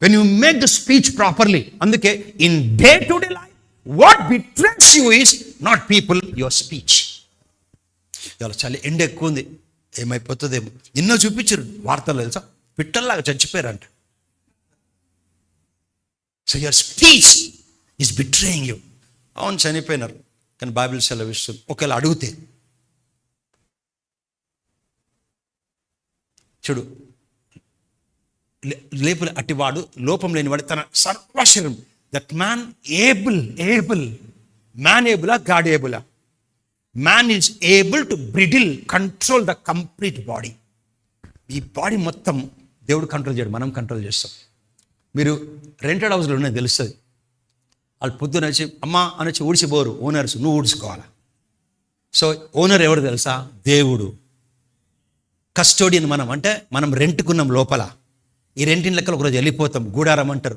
Speaker 1: when you make the speech properly. అందుకే in day to day life what betrays you is not people, your speech. ఇవాళ చాలా ఎండ ఎక్కువ ఉంది, ఏమైపోతుందేమో. ఎన్నో చూపించారు వార్తలు తెలుసా, పిట్టల్లాగా చచ్చిపోయారంట. So your speech is betraying you. అవును చనిపోయినారు, కానీ బైబిల్ సెలవిస్తుంది ఒకవేళ అడిగితే. చూడు, లేపులు అట్టివాడు లోపం లేనివాడు తన సర్వశరీరం. దట్ మ్యాన్ ఏబుల్ మ్యాన్ ఏబులా, గాడ్ ఏబులా? Man is able to bridle, control the complete body. ఈ బాడీ మొత్తం దేవుడు కంట్రోల్ చేయడు, మనం కంట్రోల్ చేస్తాం. మీరు రెంటెడ్ హౌస్లో ఉన్నాయి తెలుస్తుంది. వాళ్ళు పొద్దున వచ్చి అమ్మ అని వచ్చి ఊడిచిపోరు ఓనర్స్, నువ్వు ఊడ్చుకోవాలా. సో ఓనర్ ఎవరు తెలుసా? దేవుడు. కస్టోడియన్ మనం, అంటే మనం రెంట్కున్నాం లోపల. ఈ రెంటిని లెక్కలు ఒకరోజు వెళ్ళిపోతాం, గూడారం అంటారు.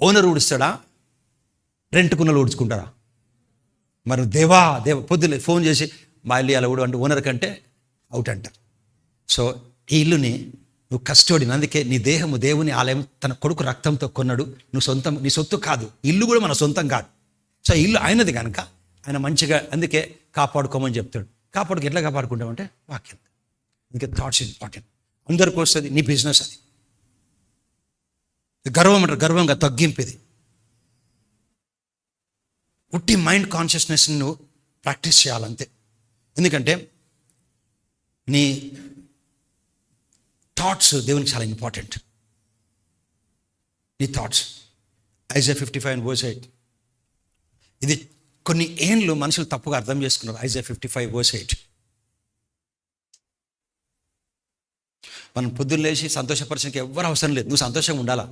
Speaker 1: ఓనర్ ఊడుస్తాడా? రెంట్కున్న ఊడ్చుకుంటారా? మరి దేవా పొద్దున్న ఫోన్ చేసి మా ఇల్లు అలా ఊడు అంటే ఓనర్ కంటే అవుట్ అంటారు. సో ఈ ఇల్లుని నువ్వు కస్టోడియన్. అందుకే నీ దేహము దేవుని ఆలయం, తన కొడుకు రక్తంతో కొన్నాడు. నువ్వు సొంతం, నీ సొత్తు కాదు. ఇల్లు కూడా మన సొంతం కాదు. సో ఇల్లు ఆయనది కనుక ఆయన మంచిగా, అందుకే కాపాడుకోమని చెప్తాడు. కాపాడుకు ఎట్లా కాపాడుకుంటామంటే వాక్యం. అందుకే థాట్స్ ఇంపార్టెంట్. అందరికి వస్తుంది, నీ బిజినెస్ అది. గర్వం అంటారు, గర్వంగా తగ్గింపేది. ఉట్టి మైండ్ కాన్షియస్నెస్ నువ్వు ప్రాక్టీస్ చేయాలంతే. ఎందుకంటే నీ థాట్స్ దేవునికి చాలా ఇంపార్టెంట్. నీ థాట్స్. ఐజా 55:8. ఇది కొన్ని ఏండ్లు మనుషులు తప్పుగా అర్థం చేసుకున్నారు. ఐజా 55:8. మనం పొద్దున్న లేచి సంతోషపరచడానికి ఎవరు అవసరం లేదు, నువ్వు సంతోషంగా ఉండాలా.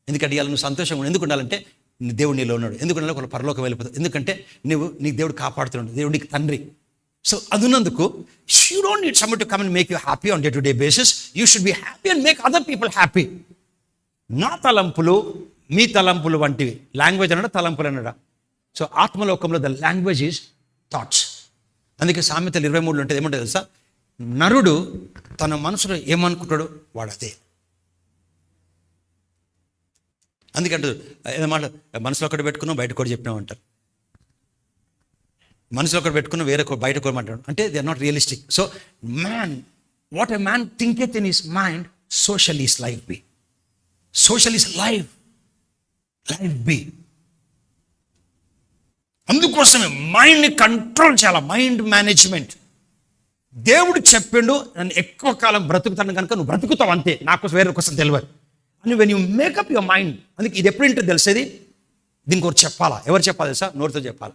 Speaker 1: ఎందుకంటే ఇవాళ నువ్వు సంతోషంగా ఎందుకు ఉండాలంటే దేవుడు నీలో ఉన్నాడు. ఎందుకు ఉండాలి? ఒక పరలోకం వెళ్ళిపోతావు. ఎందుకంటే నీకు దేవుడు కాపాడుతున్నాడు, దేవుడు నీకు తండ్రి. సో అదున్నందుకు you don't need someone to come and make you happy on day to day basis. You should be happy and make other people happy. నా తలంపులు మీ తలంపులు వంటివి. లాంగ్వేజ్ అన్నాడా, తలంపులు అన్నాడా? సో ఆత్మలోకంలో ద లాంగ్వేజ్ ఈజ్ థాట్స్. అందుకే సామెతలు 23 ఉంటుంది. ఏమంటే తెలుసా? నరుడు తన మనసులో ఏమనుకుంటాడో వాడు అదే. అందుకంటే ఏదన్నమాట మనసులో ఒకటి పెట్టుకున్నావు, బయట కూడా చెప్పినావు అంటారు. మనసులో ఒకటి పెట్టుకున్నావు, వేరే బయట కూడా మాట్లాడు అంటే they are not realistic. So man what a man thinketh in his mind, so shall his life be. So shall his life be. అందుకోసమే మైండ్ని కంట్రోల్ చేయాలి, మైండ్ మేనేజ్మెంట్. దేవుడు చెప్పిండు నన్ను ఎక్కువ కాలం బ్రతుకుతాను కనుక నువ్వు బ్రతుకుతావు అంతే, నాకు వేరే కోసం తెలియదు అని when you makeup your mind. అందుకే ఇది ఎప్పుడు ఏంటో తెలిసేది, దీనికి ఒకటి చెప్పాలా. ఎవరు చెప్పాలి తెలుసా? నోటితో చెప్పాలి.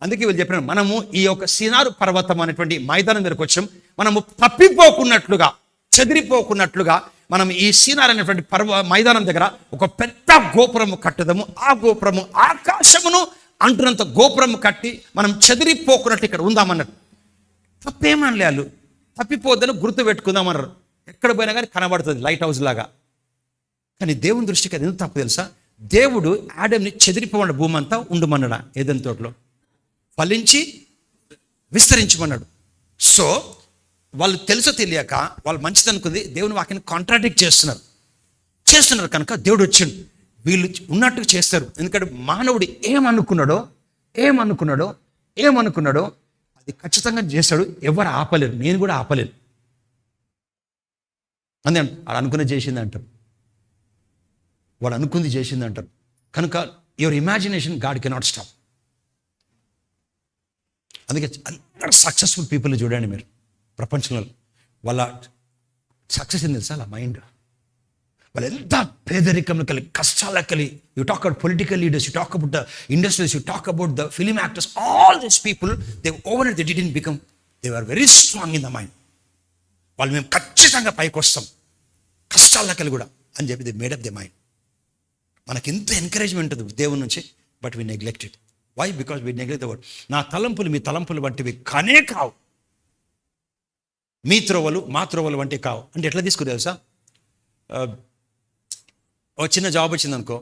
Speaker 1: అందుకే వీళ్ళు చెప్పిన మనము ఈ యొక్క సినారు పర్వతం అనేటువంటి మైదానం దగ్గరకు వచ్చాం. మనము తప్పిపోకున్నట్లుగా, చెదిరిపోకున్నట్లుగా మనం ఈ సినార్ అనేటువంటి మైదానం దగ్గర ఒక పెద్ద గోపురము కట్టుదాము. ఆ గోపురము ఆకాశమును అంటున్నంత గోపురము కట్టి మనం చెదిరిపోకున్నట్టు ఇక్కడ ఉందామన్నట్టు. తప్పేమనలే, వాళ్ళు తప్పిపోద్దని గుర్తు పెట్టుకుందామన్నారు. ఎక్కడ పోయినా కానీ కనబడుతుంది లైట్ హౌస్ లాగా. కానీ దేవుని దృష్టికి అది ఎందుకు తప్పు తెలుసా? దేవుడు ఆడమ్ని చెదిరిపోమన్న భూమి అంతా ఉండమన్నాడా ఏదైనా తోటలో, ఫలించి విస్తరించమన్నాడు. సో వాళ్ళు తెలుసో తెలియక వాళ్ళు మంచిది అనుకుంది దేవుని వాక్యాన్ని కాంట్రాడిక్ట్ చేస్తున్నారు కనుక దేవుడు వచ్చిండు. వీళ్ళు ఉన్నట్టుగా చేస్తారు. ఎందుకంటే మానవుడు ఏమనుకున్నాడో అది ఖచ్చితంగా చేస్తాడు. ఎవరు ఆపలేరు, నేను కూడా ఆపలేను. అంతే వాడు అనుకున్నది చేసింది అంటారు, వాడు అనుకుంది చేసింది అంటారు. కనుక your imagination God cannot stop. అందుకే అందరు సక్సెస్ఫుల్ పీపుల్ చూడండి మీరు ప్రపంచంలో, వాళ్ళ సక్సెస్ ఏంది తెలుసా? అలా మైండ్. వాళ్ళు ఎంత పేదరికంలో కలిగి, కష్టాల్లో కలిగి. You talk about political leaders, you talk about the industries, you talk about the film actors, all these people they over they didn't become, they are very strong in the mind. వాళ్ళు మేము ఖచ్చితంగా పైకి వస్తాం కష్టాల్లో కలిగి కూడా అని చెప్పి they made up the mind. మనకి ఎంత ఎంకరేజ్మెంట్ ఉంటుంది దేవుని నుంచి, but we neglect it. Why? Because we neglect the word. నా తలంపులు మీ తలంపులు వంటివి కానే కావు, మీ త్రోవలు మా త్రోవలు వంటివి కావు. అంటే ఎట్లా తీసుకుని తెలుసా? ఒక చిన్న జాబ్ వచ్చింది అనుకో,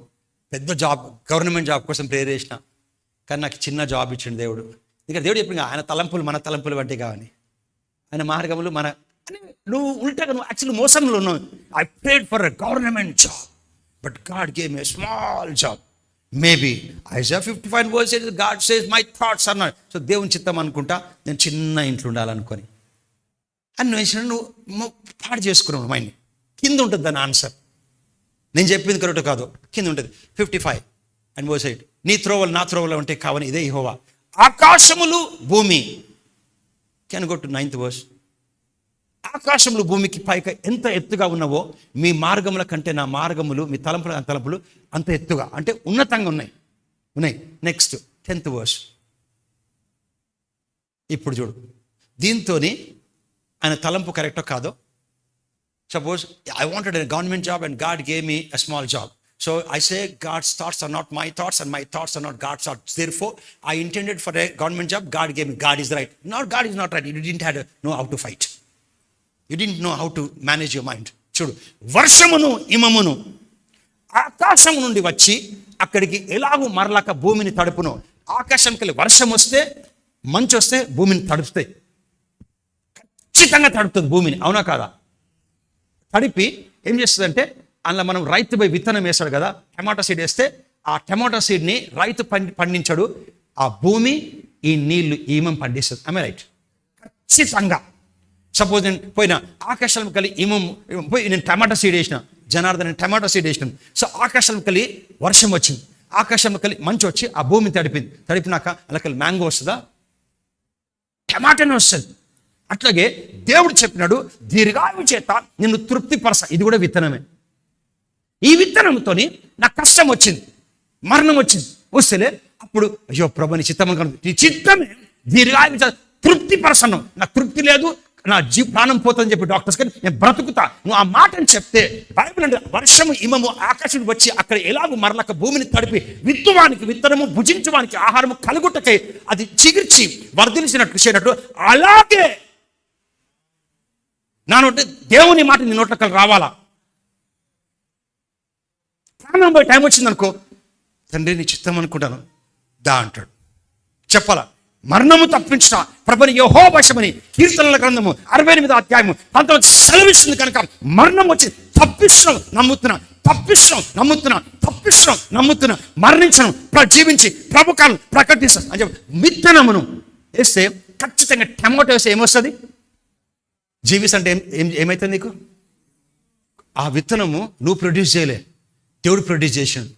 Speaker 1: పెద్ద జాబ్, గవర్నమెంట్ జాబ్ కోసం ప్రేర్ చేసిన, కానీ నాకు చిన్న జాబ్ ఇచ్చిండు దేవుడు. ఇక దేవుడు చెప్పింది ఆయన తలంపులు మన తలంపులు వంటివి కావని, ఆయన మార్గములు మన. నువ్వు ఉల్టాగా, నువ్వు యాక్చువల్లీ మోసంలో ఉన్నావు. I prayed for a government job, but God gave me a small job. Maybe Isaiah 55 verse says, God says my thoughts are not. So దేవుని చిత్తం అనుకుంటా నేను చిన్న ఇంట్లో ఉండాలనుకొని నువ్వు పాడు చేసుకున్నావు మైండ్. కింద ఉంటుంది దాని ఆన్సర్. నేను చెప్పింది కరెక్ట్ కాదు, కింద ఉంటుంది 55 and verse 8. నీ త్రోవలు నా త్రోవలు అంటే కావని ఇదే యెహోవా. ఆకాశములు భూమి. Can go to 9th verse. ఆకాశములు భూమికి పైగా ఎంత ఎత్తుగా ఉన్నావో మీ మార్గముల కంటే నా మార్గములు, మీ తలంపులు అంత ఎత్తుగా, అంటే ఉన్నతంగా ఉన్నాయి. Next 10th verse. ఇప్పుడు చూడు, దీంతో ఆయన తలంపు కరెక్టో కాదో. Suppose I wanted a government job and God gave me a small job. So I say God's thoughts are not my thoughts and my thoughts are not God's thoughts. Therefore, I intended for a government job, God gave me. God is right. No, God is not right. You didn't know how to fight. You didn't know how to manage your mind. చూడు, వర్షమును హిమమును ఆకాశం నుండి వచ్చి అక్కడికి ఎలాగూ మరలాక భూమిని తడుపును. ఆకాశంకి వెళ్ళి వర్షం వస్తే, మంచు వస్తే భూమిని తడుపుతాయి. ఖచ్చితంగా తడుపుతుంది భూమిని, అవునా కాదా? తడిపి ఏం చేస్తుందంటే, అందులో మనం రైతు పోయి విత్తనం వేస్తాడు కదా, టమాటో సీడ్ వేస్తే ఆ టమాటో సీడ్ని రైతు పండించాడు, ఆ భూమి ఈ నీళ్లు ఈమం పండిస్తుంది. I right? ఖచ్చితంగా. సపోజ్ నేను పోయినా ఆకాశం కలిగి పోయి నేను టమాటో సీడ్ వేసిన, జనార్దన్ టమాటో సీడ్ వేసినాను. సో ఆకాశం కలిగి వర్షం వచ్చింది, ఆకాశం కలిగి మంచు వచ్చి ఆ భూమిని తడిపినాక అలాకెళ్ళి మ్యాంగో వస్తుందా? టమాటానే వస్తుంది. అట్లాగే దేవుడు చెప్పినాడు, దీర్ఘాయువు చేత నిన్ను తృప్తిపరచ. ఇది కూడా విత్తనమే. ఈ విత్తనంతో నాకు కష్టం వచ్చింది, మరణం వచ్చింది, వస్తేలే అప్పుడు అయ్యో ప్రభు నీ చిత్తం, నీ చిత్తమే దీర్ఘాయువు చేత తృప్తిపరచను. నాకు తృప్తి లేదు, నా ప్రాణం పోతుందని చెప్పి డాక్టర్స్, కానీ నేను బ్రతుకుతా. నువ్వు ఆ మాటని చెప్తే, బైబిల్ అంటే వర్షము హిమము ఆకాశం వచ్చి అక్కడ ఎలాగో మరలక భూమిని తడిపి విత్తువానికి విత్తనము, భుజించువానికి ఆహారము కలుగుటకై అది చిగిర్చి వర్ధించినట్లు చేయనట్టు, అలాగే నా నోటి దేవుని మాట నీ నోట్లకి రావాలా. ప్రాణం పోయి టైం వచ్చిందనుకో, తండ్రి నీ చిత్తం అనుకుంటాను దా అంటాడు. చెప్పాలా? మరణము తప్పించిన ప్రభుని యెహోవా వశమని కీర్తనల గ్రంథము 68వ అధ్యాయము 19 సెలవిస్తుంది. కనుక మరణం వచ్చి తప్పిస్తున్నాం, నమ్ముతున్నా, మరణించను, జీవించి ప్రభుకాలను ప్రకటిస్తాను అని చెప్పి విత్తనమును వేస్తే ఖచ్చితంగా టమాటో వేస్తే ఏమొస్తుంది? జీవిస్ అంటే ఏమవుతుంది నీకు? ఆ విత్తనము నువ్వు ప్రొడ్యూస్ చేయలే, దేవుడు ప్రొడ్యూస్ చేసాడు.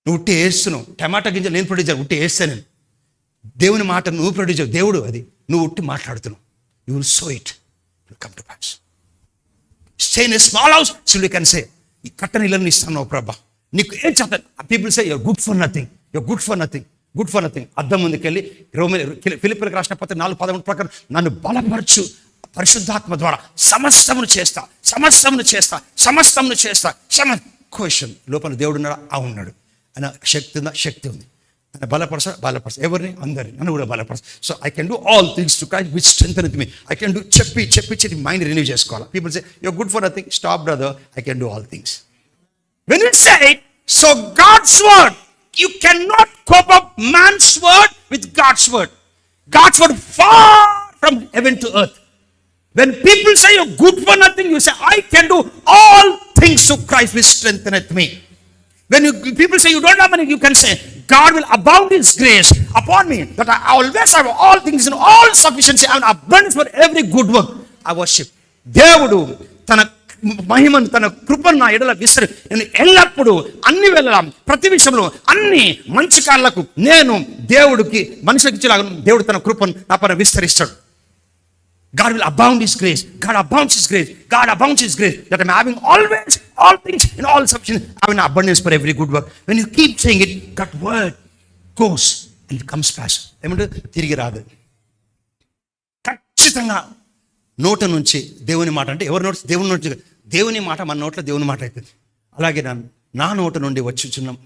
Speaker 1: నువ్వు ఉట్టి వేస్తున్నావు. టమాటా గింజలు నేను ప్రొడ్యూస్ చేయాలి, ఉట్టి వేస్తాను నేను. దేవుని మాట నువ్వు ప్రొడ్యూస్ చేయవు, దేవుడు అది నువ్వు ఉట్టి మాట్లాడుతున్నావు. You will so it come to pass. Stay in a small house so you can say, ఈ కట్టని ఇళ్ళని ఇస్తాను ప్రభా, నీకు ఏం చేత. People say you're good for nothing, you're good for nothing, good for nothing. అద్దం ముందుకెళ్ళి ఫిలిప్పీయులకు రాసిన పత్రిక 4:13 ప్రకారం నన్ను బలపరచు పరిశుద్ధాత్మ ద్వారా సమస్తమును చేస్తా, సమస్తమును చేస్తా, సమస్తమును చేస్తా. క్వశ్చన్, లోపల దేవుడు ఉన్నాడా? ఉన్నాడు. ఆయన శక్తి ఉందా? శక్తి ఉంది. ఆయన బలపరచ ఎవరిని? అందరిని. నన్ను కూడా బలపరచ. So I can do all things to Christ which strengtheneth me. I can do చెప్పి మైండ్ రిన్యూ చేసుకోవాలి. People say you're good for nothing. Stop brother, I can do all things. When you say it, so God's word, you cannot cope up man's word with God's word. God's word far from heaven to earth. When people say you're good for nothing, you say, I can do all things through Christ which strengtheneth me. When people say you don't have money, you can say, God will abound His grace upon me, that I always have all things in all sufficiency and abundance for every good work. I worship. దేవుడు తన మహిమను, తన కృపను నా ఎడల విసిరి, నేను ఎల్లప్పుడూ అన్ని వేళలా ప్రతి విషయంలో అన్ని మంచి కార్లకు నేను దేవుడికి మనుషులకు ఇచ్చేలాగా దేవుడు తన కృపను నా పైన విస్తరిస్తాడు. God will abound His grace. God abounds His grace. God abounds His grace. That I'm having always all things in all sufficient, having abundance for every good work. When you keep saying it, that word goes and it comes fast. ఏమంటే తిరిగి రాదు. ఖచ్చితంగా నోట నుంచి దేవుని మాట, అంటే ఎవరి నోట? దేవుని నోటి. దేవుని మాట మన నోట్లో దేవుని మాట అవుతుంది. అలాగే నా నోట నుండి వచ్చుచున్నాం.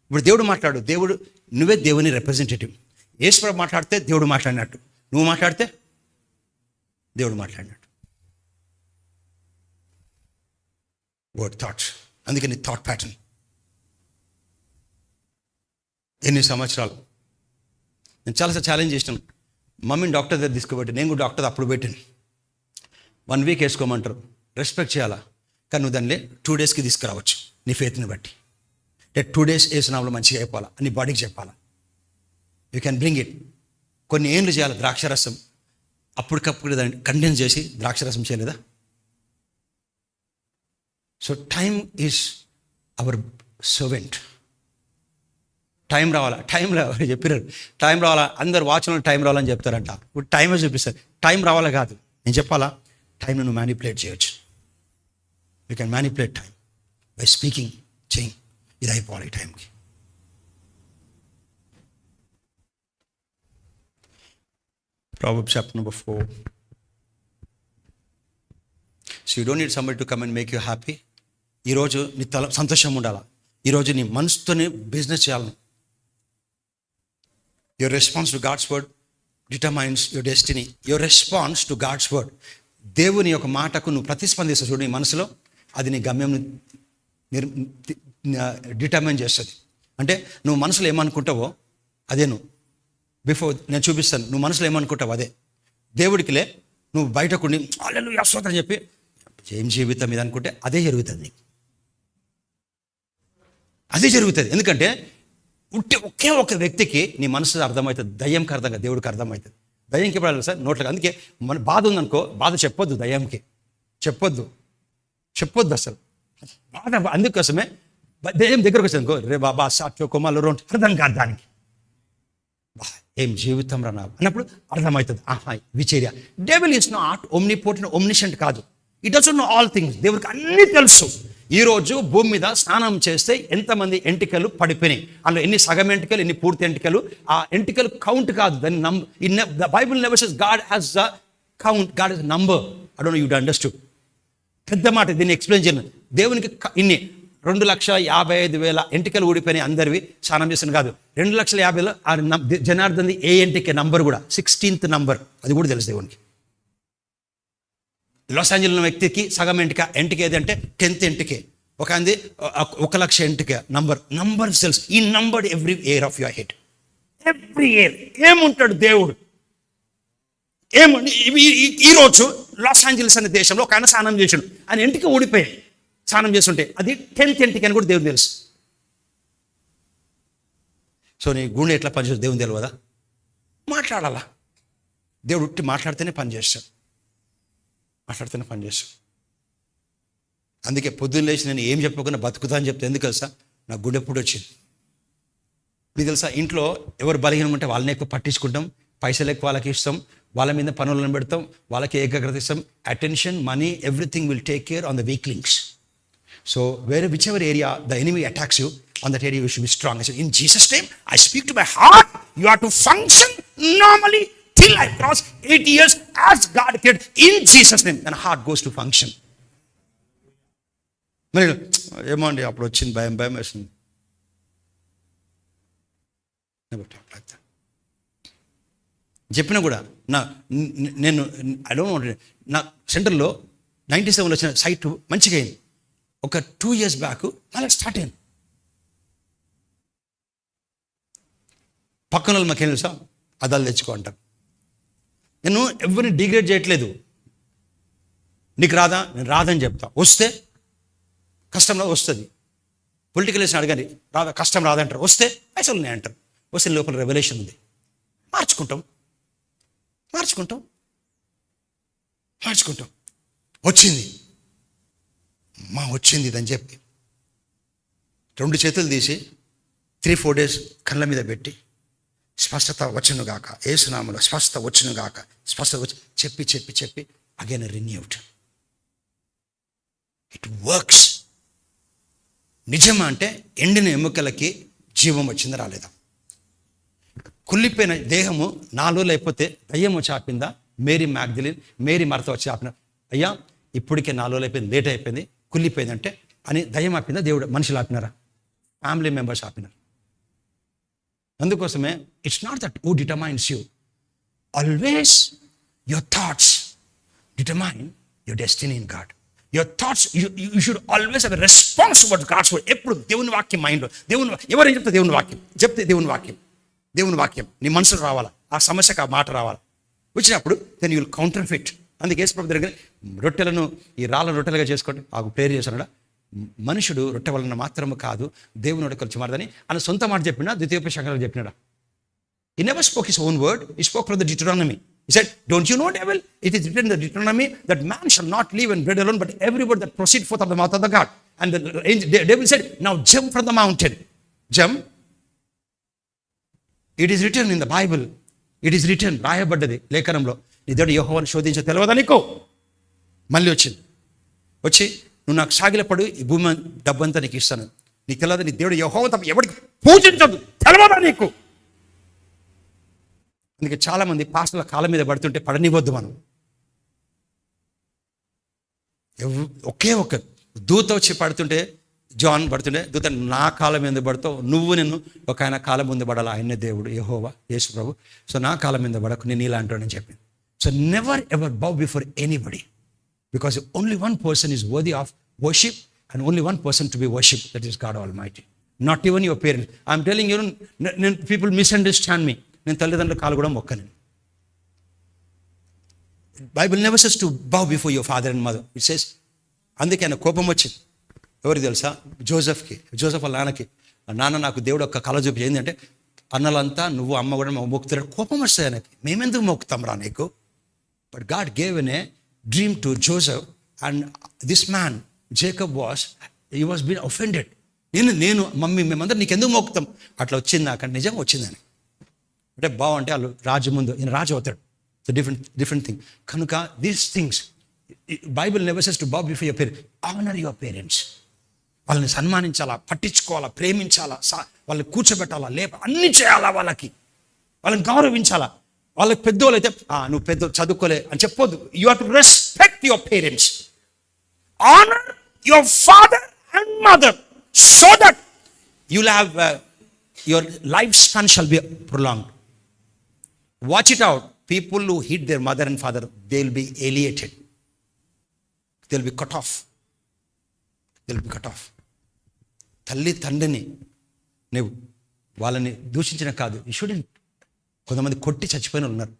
Speaker 1: ఇప్పుడు దేవుడు మాట్లాడు. దేవుడు, నువ్వే దేవుని రిప్రజెంటేటివ్. యేసు మాట్లాడితే దేవుడు మాట్లాడినట్టు, నువ్వు మాట్లాడితే దేవుడు మాట్లాడినట్టు. Word thoughts. అందుకని థాట్ ప్యాటర్న్. ఎన్ని సంవత్సరాలు నేను చాలాసార్లు ఛాలెంజ్ చేసినాను. మమ్మీని డాక్టర్ దగ్గర తీసుకుపెట్టి, నేను కూడా డాక్టర్ అప్పుడు పెట్టాను. 1 వీక్ వేసుకోమంటారు, రెస్పెక్ట్ చేయాలా. కానీ నువ్వు దాన్ని 2 డేస్కి తీసుకురావచ్చు నీ ఫెయిత్ని బట్టి. 2 డేస్ వేసినాములు మంచిగా అయిపోవాలా, నీ బాడీకి చెప్పాలా. You can bring it. కొన్ని ఏండ్లు చేయాలి. ద్రాక్షరసం అప్పటికప్పుడు దాన్ని కండెన్స్ చేసి ద్రాక్షరసం చేయలేదా? So time is our servant. Time రావాలా, చెప్పినారు టైం రావాలా. అందరు వాచ్లో టైం రావాలని చెప్తారంట. ఇప్పుడు టైమే చూపిస్తారు. టైం రావాలా కాదు, నేను చెప్పాలా. టైంను నువ్వు మ్యానిపులేట్ చేయొచ్చు. You can manipulate time by speaking. చేయి, ఇది అయిపోవాలి ఈ టైంకి. Proverbs chapter number 4. So you don't need somebody to come and make you happy. ఈరోజు నీ తల సంతోషం ఉండాలా. ఈరోజు నీ మనసుతోనే బిజినెస్ చేయాలని. Your response to God's word determines your destiny. Your response to God's word. దేవుని యొక్క మాటకు నువ్వు ప్రతిస్పందిస్తావు చూడు నీ మనసులో, అది నీ గమ్యం డిటర్మైన్ చేస్తుంది. అంటే నువ్వు మనసులో ఏమనుకుంటావో అదే నువ్వు. బిఫోర్ నేను చూపిస్తాను, నువ్వు మనసులో ఏమనుకుంటావు అదే. దేవుడికిలే నువ్వు బయటకుండి హల్లెలూయా స్తోత్రం చెప్పి ఏం జీవితం ఇది అనుకుంటే అదే జరుగుతుంది నీకు. అదే జరుగుతుంది. ఎందుకంటే ఒకే ఒక వ్యక్తికి నీ మనసు అర్థమవుతుంది. దయ్యంకి అర్థం కాదు, దేవుడికి అర్థమవుతుంది. దయ్యంకి ఎప్పుడు సార్ నోట్లకు. అందుకే మన బాధ ఉందనుకో, బాధ చెప్పొద్దు దయ్యంకి, చెప్పొద్దు అసలు బాధ. అందుకోసమే దయ్యం దగ్గరకు వచ్చింది అనుకో, రే బాబా సాక్షో కొమ్మలు రోంటి అర్థం కాదు దానికి. ఏం జీవితం రా అన్నప్పుడు అర్థమవుతుంది. విచేరియా. డెవిల్ ఈస్ నాట్ ఓమ్నిపోటెంట్, ఓమ్నిషెంట్ కాదు. It doesn't know all things. దేవుడికి అన్నీ తెలుసు. ఈరోజు భూమి మీద స్నానం చేస్తే ఎంతమంది ఎంటికలు పడిపోయినాయి, అందులో ఎన్ని సగం ఎంటికలు, ఎన్ని పూర్తి ఎంటికలు. ఆ ఎంటికలు కౌంట్ కాదు, దాన్ని the Bible never says God has the count, God has number. I don't know you understood. పెద్ద మాట, దీన్ని ఎక్స్ప్లెయిన్ చేయను. దేవునికి ఇన్ని 2,55,000 ఎంటికలు ఊడిపోయినాయి అందరివి, స్నానం చేసిన కాదు. 2,50,000 జనార్దన్ ఏ ఎంటిక నంబర్ కూడా 16th నంబర్, అది కూడా తెలుసు దేవునికి. లాస్ ఏంజల్స్ వ్యక్తికి సగం ఎంటిక ఏది అంటే 10th ఎంటికే. ఒక అంది 1,00,000 ఎంటిక నంబర్ సెల్స్. ఈ number every year of your head, every year. ఏముంటాడు దేవుడు? ఈరోజు లాస్ ఏంజల్స్ అనే దేశంలో ఒక ఆయన స్నానం చేశాడు, ఆయన ఎంటిక ఊడిపోయాయి. స్నానం చేస్తుంటే అది 10th ఎంటిక అని కూడా దేవుడు తెలుసు. సో నీ గుండె ఎట్లా పనిచేస్తుంది దేవుని తెలియదా? మాట్లాడాలా. దేవుడు ఉట్టి మాట్లాడితేనే పని చేస్తాడు. మాట్లాడుతున్న పని చేస్తాం. అందుకే పొద్దున్న లేచి నేను ఏం చెప్పకుండా బతుకుతా అని చెప్తే ఎందుకు తెలుసా, నా గుండెప్పుడు వచ్చింది. మీకు తెలుసా, ఇంట్లో ఎవరు బలహీనం ఉంటే వాళ్ళని ఎక్కువ పట్టించుకుంటాం, పైసలు ఎక్కువ వాళ్ళకి ఇస్తాం, వాళ్ళ మీద పనులను పెడతాం, వాళ్ళకి ఏకాగ్రత ఇస్తాం. Attention, money, everything will take care on the week links. So which ever area the enemy attacks you, on that area you should be strong. I said, in Jesus' name, I speak to my heart. You are to function normally till I cross 80 years as God created. In Jesus' name, then heart goes to function. మరి ఏమో అండి అప్పుడు వచ్చింది భయం భయం వేస్తుంది. చెప్పినా కూడా నేను ఐ డోంట్ వాంట్, నా సెంటర్లో 97లో వచ్చిన సైట్ మంచిగా అయింది. ఒక 2 years బ్యాక్ మళ్ళీ స్టార్ట్ అయింది. పక్కన వాళ్ళు మాకేం తెలుసా, అదాలు తెచ్చుకో అంటారు. నేను ఎవరిని డిగ్రేడ్ చేయట్లేదు. నీకు రాదా, నేను రాదని చెప్తా. వస్తే కష్టంలో వస్తుంది. పొలిటికల్ వేసిన అడగండి, రాదా, కష్టం రాదంటారు. వస్తే పైసలు ఉన్నాయి అంటారు. వస్తే లోపల రెవల్యూషన్ ఉంది, మార్చుకుంటాం. వచ్చింది ఇదని చెప్పి 2 చేతులు తీసి 3-4 days కళ్ళ మీద పెట్టి స్పష్టత వచ్చును గాక, యేసునామములో స్పష్టత వచ్చును గాక, స్పష్టత వచ్చి చెప్పి అగైన్ రిన్యూడ్. It works. నిజమా అంటే ఎండిన ఎముకలకి జీవం వచ్చిందా రాలేదా? కుళ్ళిపోయిన దేహము 4 రోజులు అయిపోతే దయ్యము చాపిందా? మేరీ మరత వచ్చి చాపిన, అయ్యా ఇప్పటికే 4 రోజులు అయిపోయింది, లేట్ అయిపోయింది, కుళ్ళిపోయిందంటే అని దయ్యం ఆపిందా? దేవుడు మనుషులు ఆపినారా? ఫ్యామిలీ మెంబర్స్ ఆపినారు. అందుకోసమే it's not that who determines you, always your thoughts determine your destiny in God. Your thoughts you should always have a response towards God's word. ఎప్పుడు దేవుని వాక్యం మైండ్లో, ఎవరైనా చెప్తే దేవుని వాక్యం నీ మనసులో రావాలా, ఆ సమస్యకు ఆ మాట రావాలా. వచ్చినప్పుడు then you will counter fit. అందుకే యేసుప్రభు దగ్గర రొట్టెలను ఈ రాళ్ళ రొట్టెలుగా చేసుకోండి ఆకు ప్రేర్ చేశాడు. మనుషుడు రొట్టె వలన మాత్రము కాదు దేవుని నోట కలిసి మారదని ఆయన సొంత మాట చెప్పినా, ద్వితీయోపదేశకాండలో చెప్పినాడా. He never spoke his own word, he spoke from the Deuteronomy. He said, don't you know, devil, it is written in the Deuteronomy that man shall not live on bread alone, but every word that proceeds forth of the mouth of the God. And the devil said, now jump from the mountain. Jump. It is written in the Bible. It is written, రాయబడ్డది లేఖనంలో, నీ దేవుడు యెహోవాను శోధించ తెలియదా నీకు? మళ్ళీ వచ్చి నువ్వు నాకు సాగిలపడు, ఈ భూమి డబ్బంతా నీకు ఇస్తాను. నీకు తెలియదు నీ దేవుడు యెహోవాను తప్ప ఎవరికి పూజించదు, తెలియదా నీకు? అందుకే చాలామంది పాస్టర్ల కాళ్ళ మీద పడుతుంటే పడనివ్వద్దు మనం. ఒకే ఒక దూత వచ్చి పడుతుంటే, జాన్ పడుతుంటే, దూత నా కాలం మీద పడతావు, నువ్వు నేను ఒక ఆయన కాలం ముందు పడాలి, ఆయనే దేవుడు యెహోవా యేసు ప్రభు. సో నా కాలం మీద పడకు, నేను ఇలాంటి అని చెప్పింది. So never ever bow before anybody, because only one person is worthy of worship and only one person to be worship, that is God almighty, not even your parents. I'm telling you, నేను people misunderstand me, నేను తల్లిదండ్రుల కాలు కూడా మొక్కను. Bible never says to bow before your father and mother, it says. అందుకే ఆయన కోపం వచ్చింది ఎవరికి తెలుసా? జోసెఫ్కి. జోసెఫ్ వాళ్ళ నాన్నకి, నాన్న నాకు దేవుడు ఒక కళ చూపి ఏంటంటే అన్నలంతా నువ్వు అమ్మ కూడా మొక్కుతారు. కోపం వస్తుంది ఆయనకి, మేమెందుకు మొక్కుతాం రా నీకు? But God gave an a dream to Joseph and this man Jacob he was been offended. నేను మమ్మీ మేమందరం నీకు ఎందుకు మొక్కుతాం? అట్లా వచ్చింది నాకంటే, నిజంగా వచ్చిందని. అంటే బాగుంటే వాళ్ళు రాజు ముందు ఈయన రాజు అవుతాడు. So different thing. కనుక these things Bible never says to bow before your parents. Honour your parents. వాళ్ళని సన్మానించాలా, పట్టించుకోవాలా, ప్రేమించాలా, వాళ్ళని కూర్చోబెట్టాలా, అన్నీ చేయాలా, వాళ్ళని గౌరవించాలా. వాళ్ళకి పెద్దోళ్ళు అయితే నువ్వు పెద్ద చదువుకోలే అని చెప్పొద్దు. You have to respect your parents. Honour your father and mother so that you will have your life span shall be prolonged. Watch it out. People who hit their mother and father, they will be alienated, they will be cut off. తల్లి తండ్రిని నువ్వు వాళ్ళని దూషించిన కాదు, you shouldn't. కొంతమంది కొట్టి చచ్చిపోయిన ఉన్నారు.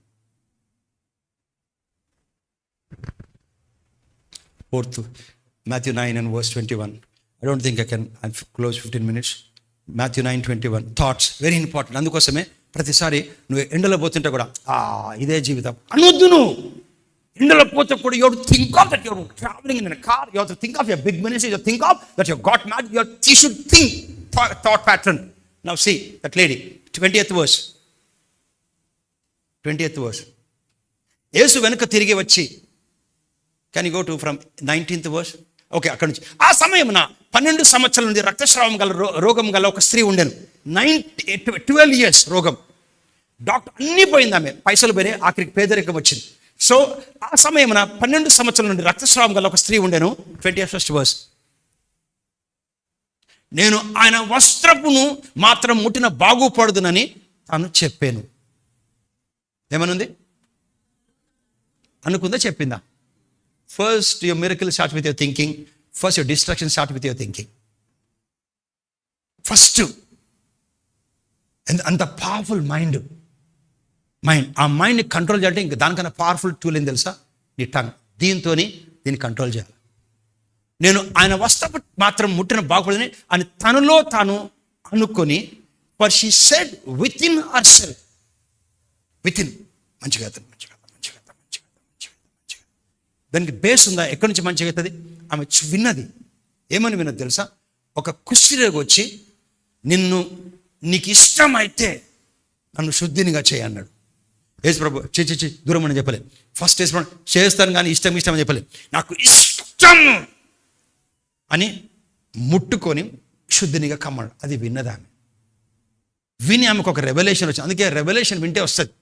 Speaker 1: 4th Matthew 9:21. I don't think I can close 15 minutes. Matthew 9:21. Thoughts very important. అందుకోసమే ప్రతిసారి నువ్వు ఎండలో పోతుంటే కూడా ఇదే జీవితం అనొద్దు. ఎండలో పోతే కూడా you think of that you're travelling in car, you to think of your big ministry, you think of that you got marriage, you should think thought pattern. Now see that lady, 20th verse. యేసు వెనుక తిరిగి వచ్చి, can you go to from 19th verse? Okay, అక్కడ నుంచి. ఆ సమయమున 12 సంవత్సరాల నుండి రక్తస్రావం గల రోగం గల ఒక స్త్రీ ఉండెను. 12 years రోగం. డాక్టర్ అన్నీ పోయింది, ఆమె పైసలు పోయినాయి, ఆఖరికి పేదరికం వచ్చింది. సో ఆ సమయమున 12 సంవత్సరాల నుండి రక్తస్రావం గల ఒక స్త్రీ ఉండెను. 21st verse. నేను ఆయన వస్త్రపును మాత్రం ముట్టిన బాగుపడుదునని తాను చెప్పాను. ఏమనుంది? అనుకుందా, చెప్పిందా? First your miracle start with your thinking. First your distraction start with your thinking. First అంత పవర్ఫుల్ మైండ్. ఆ మైండ్ని కంట్రోల్ చేయాలంటే ఇంకా దానికన్నా పవర్ఫుల్ టూల్ ఏం తెలుసా? నీ టంగ్. దీన్ని కంట్రోల్ చేయాలి. నేను ఆయన వస్త్రపు మాత్రం ముట్టిన బాగుపడదని అని తనలో తాను అనుకొని, for she said with in her self, with in, మంచిగా దానికి బేస్ ఉందా? ఎక్కడి నుంచి మంచిగా అవుతుంది? ఆమె విన్నది. ఏమని విన్నది తెలుసా? ఒక కుష్ఠరోగి వచ్చి, నీకు ఇష్టమైతే నన్ను శుద్ధినిగా చేయి అన్నాడు. యేసు ప్రభు చి దూరం అని చెప్పలేదు. ఫస్ట్ యేసు ప్రభు చేస్తాను కానీ ఇష్టం అని చెప్పలేదు. నాకు ఇష్టం అని ముట్టుకొని శుద్ధినిగా కమ్మడు. అది విన్నది ఆమె. విని ఆమెకు ఒక రెవల్యూషన్ వచ్చింది. అందుకే రెవల్యూషన్ వింటే వస్తుంది.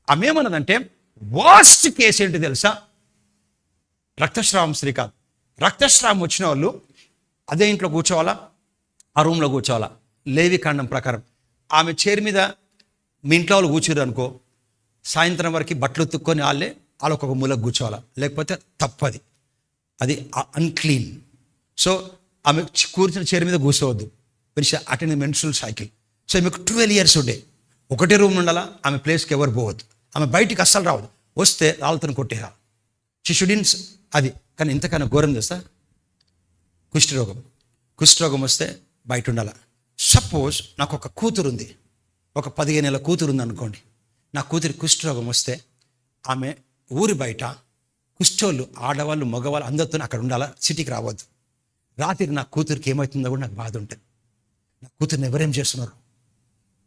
Speaker 1: ఆమె ఏమన్నదంటే, వర్స్ట్ కేసు ఏంటి తెలుసా? రక్తస్రావం స్త్రీ కాదు. రక్తస్రావం వచ్చిన వాళ్ళు అదే ఇంట్లో కూర్చోవాలా, ఆ రూమ్లో కూర్చోవాలా. లేవి కాండం ప్రకారం ఆమె చైర్ మీద మీ ఇంట్లో వాళ్ళు కూర్చోరు అనుకో, సాయంత్రం వరకు బట్టలు ఉతుక్కొని వాళ్ళు ఒక్కొక్క మూలకు కూర్చోవాలా, లేకపోతే తప్పది. అది అన్క్లీన్. సో ఆమె కూర్చున్న చైర్ మీద కూర్చోవద్దు. Attend menstrual cycle. సో ఆమెకు 12 years ఉండే, ఒకటే రూమ్ ఉండాలా. ఆమె ప్లేస్కి ఎవరు పోవద్దు. ఆమె బయటికి అస్సలు రావద్దు. వస్తే రాళ్ళతో కొట్టేయాలి. శిష్యుడిన్స్ అది. కానీ ఇంతకన్నా ఘోరం చేస్తా కుష్ఠరోగం వస్తే బయట ఉండాల. సపోజ్ నాకు ఒక కూతురు ఉంది, ఒక 15 ఏళ్ళ కూతురు ఉంది అనుకోండి. నా కూతురి కుష్ఠరోగం వస్తే ఆమె ఊరి బయట కుష్ఠోళ్ళు, ఆడవాళ్ళు, మగవాళ్ళు అందరితో అక్కడ ఉండాలా, సిటీకి రావద్దు. రాత్రి నా కూతురికి ఏమవుతుందో కూడా నాకు బాధ ఉంటుంది. నా కూతురిని ఎవరేం చేస్తున్నారు?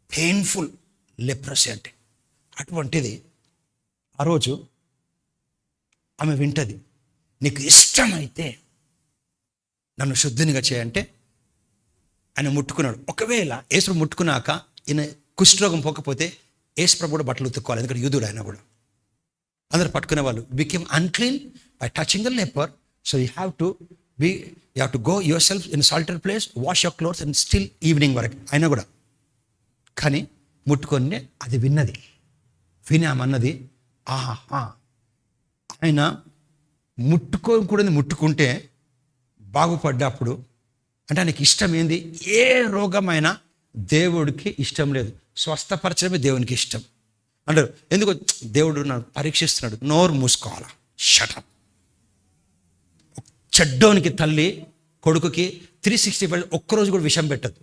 Speaker 1: పెయిన్ఫుల్ లెప్రసీ అంటే. అటువంటిది ఆ రోజు ఆమె వింటది, నీకు ఇష్టమైతే నన్ను శుద్ధినిగా చేయంటే ఆయన ముట్టుకున్నాడు. ఒకవేళ యేసు ముట్టుకున్నాక ఈయన కుష్ఠరోగం పోకపోతే యేసు కూడా బట్టలు ఉతుక్కోవాలి. ఎందుకంటే యూదుడు ఆయన కూడా. అందరు పట్టుకునే వాళ్ళు became unclean by touching the leopard. So you have to go your self in salted place, wash your clothes and still evening వరకు. అయినా కూడా కానీ ముట్టుకొని అది విన్నది. విని ఆమె అన్నది, ఆహా, ఆయన ముట్టుకోకూడదు, ముట్టుకుంటే బాగుపడ్డప్పుడు అంటే ఆయనకి ఇష్టం ఏంది? ఏ రోగమైనా దేవుడికి ఇష్టం లేదు, స్వస్థపరచడమే దేవునికి ఇష్టం అంటారు. ఎందుకు? దేవుడు నన్ను పరీక్షిస్తున్నాడు. నోరు మూసుకోవాలా, షటప్. చెడ్డోనికి తల్లి కొడుకుకి 365 ఒక్కరోజు కూడా విషం పెట్టదు.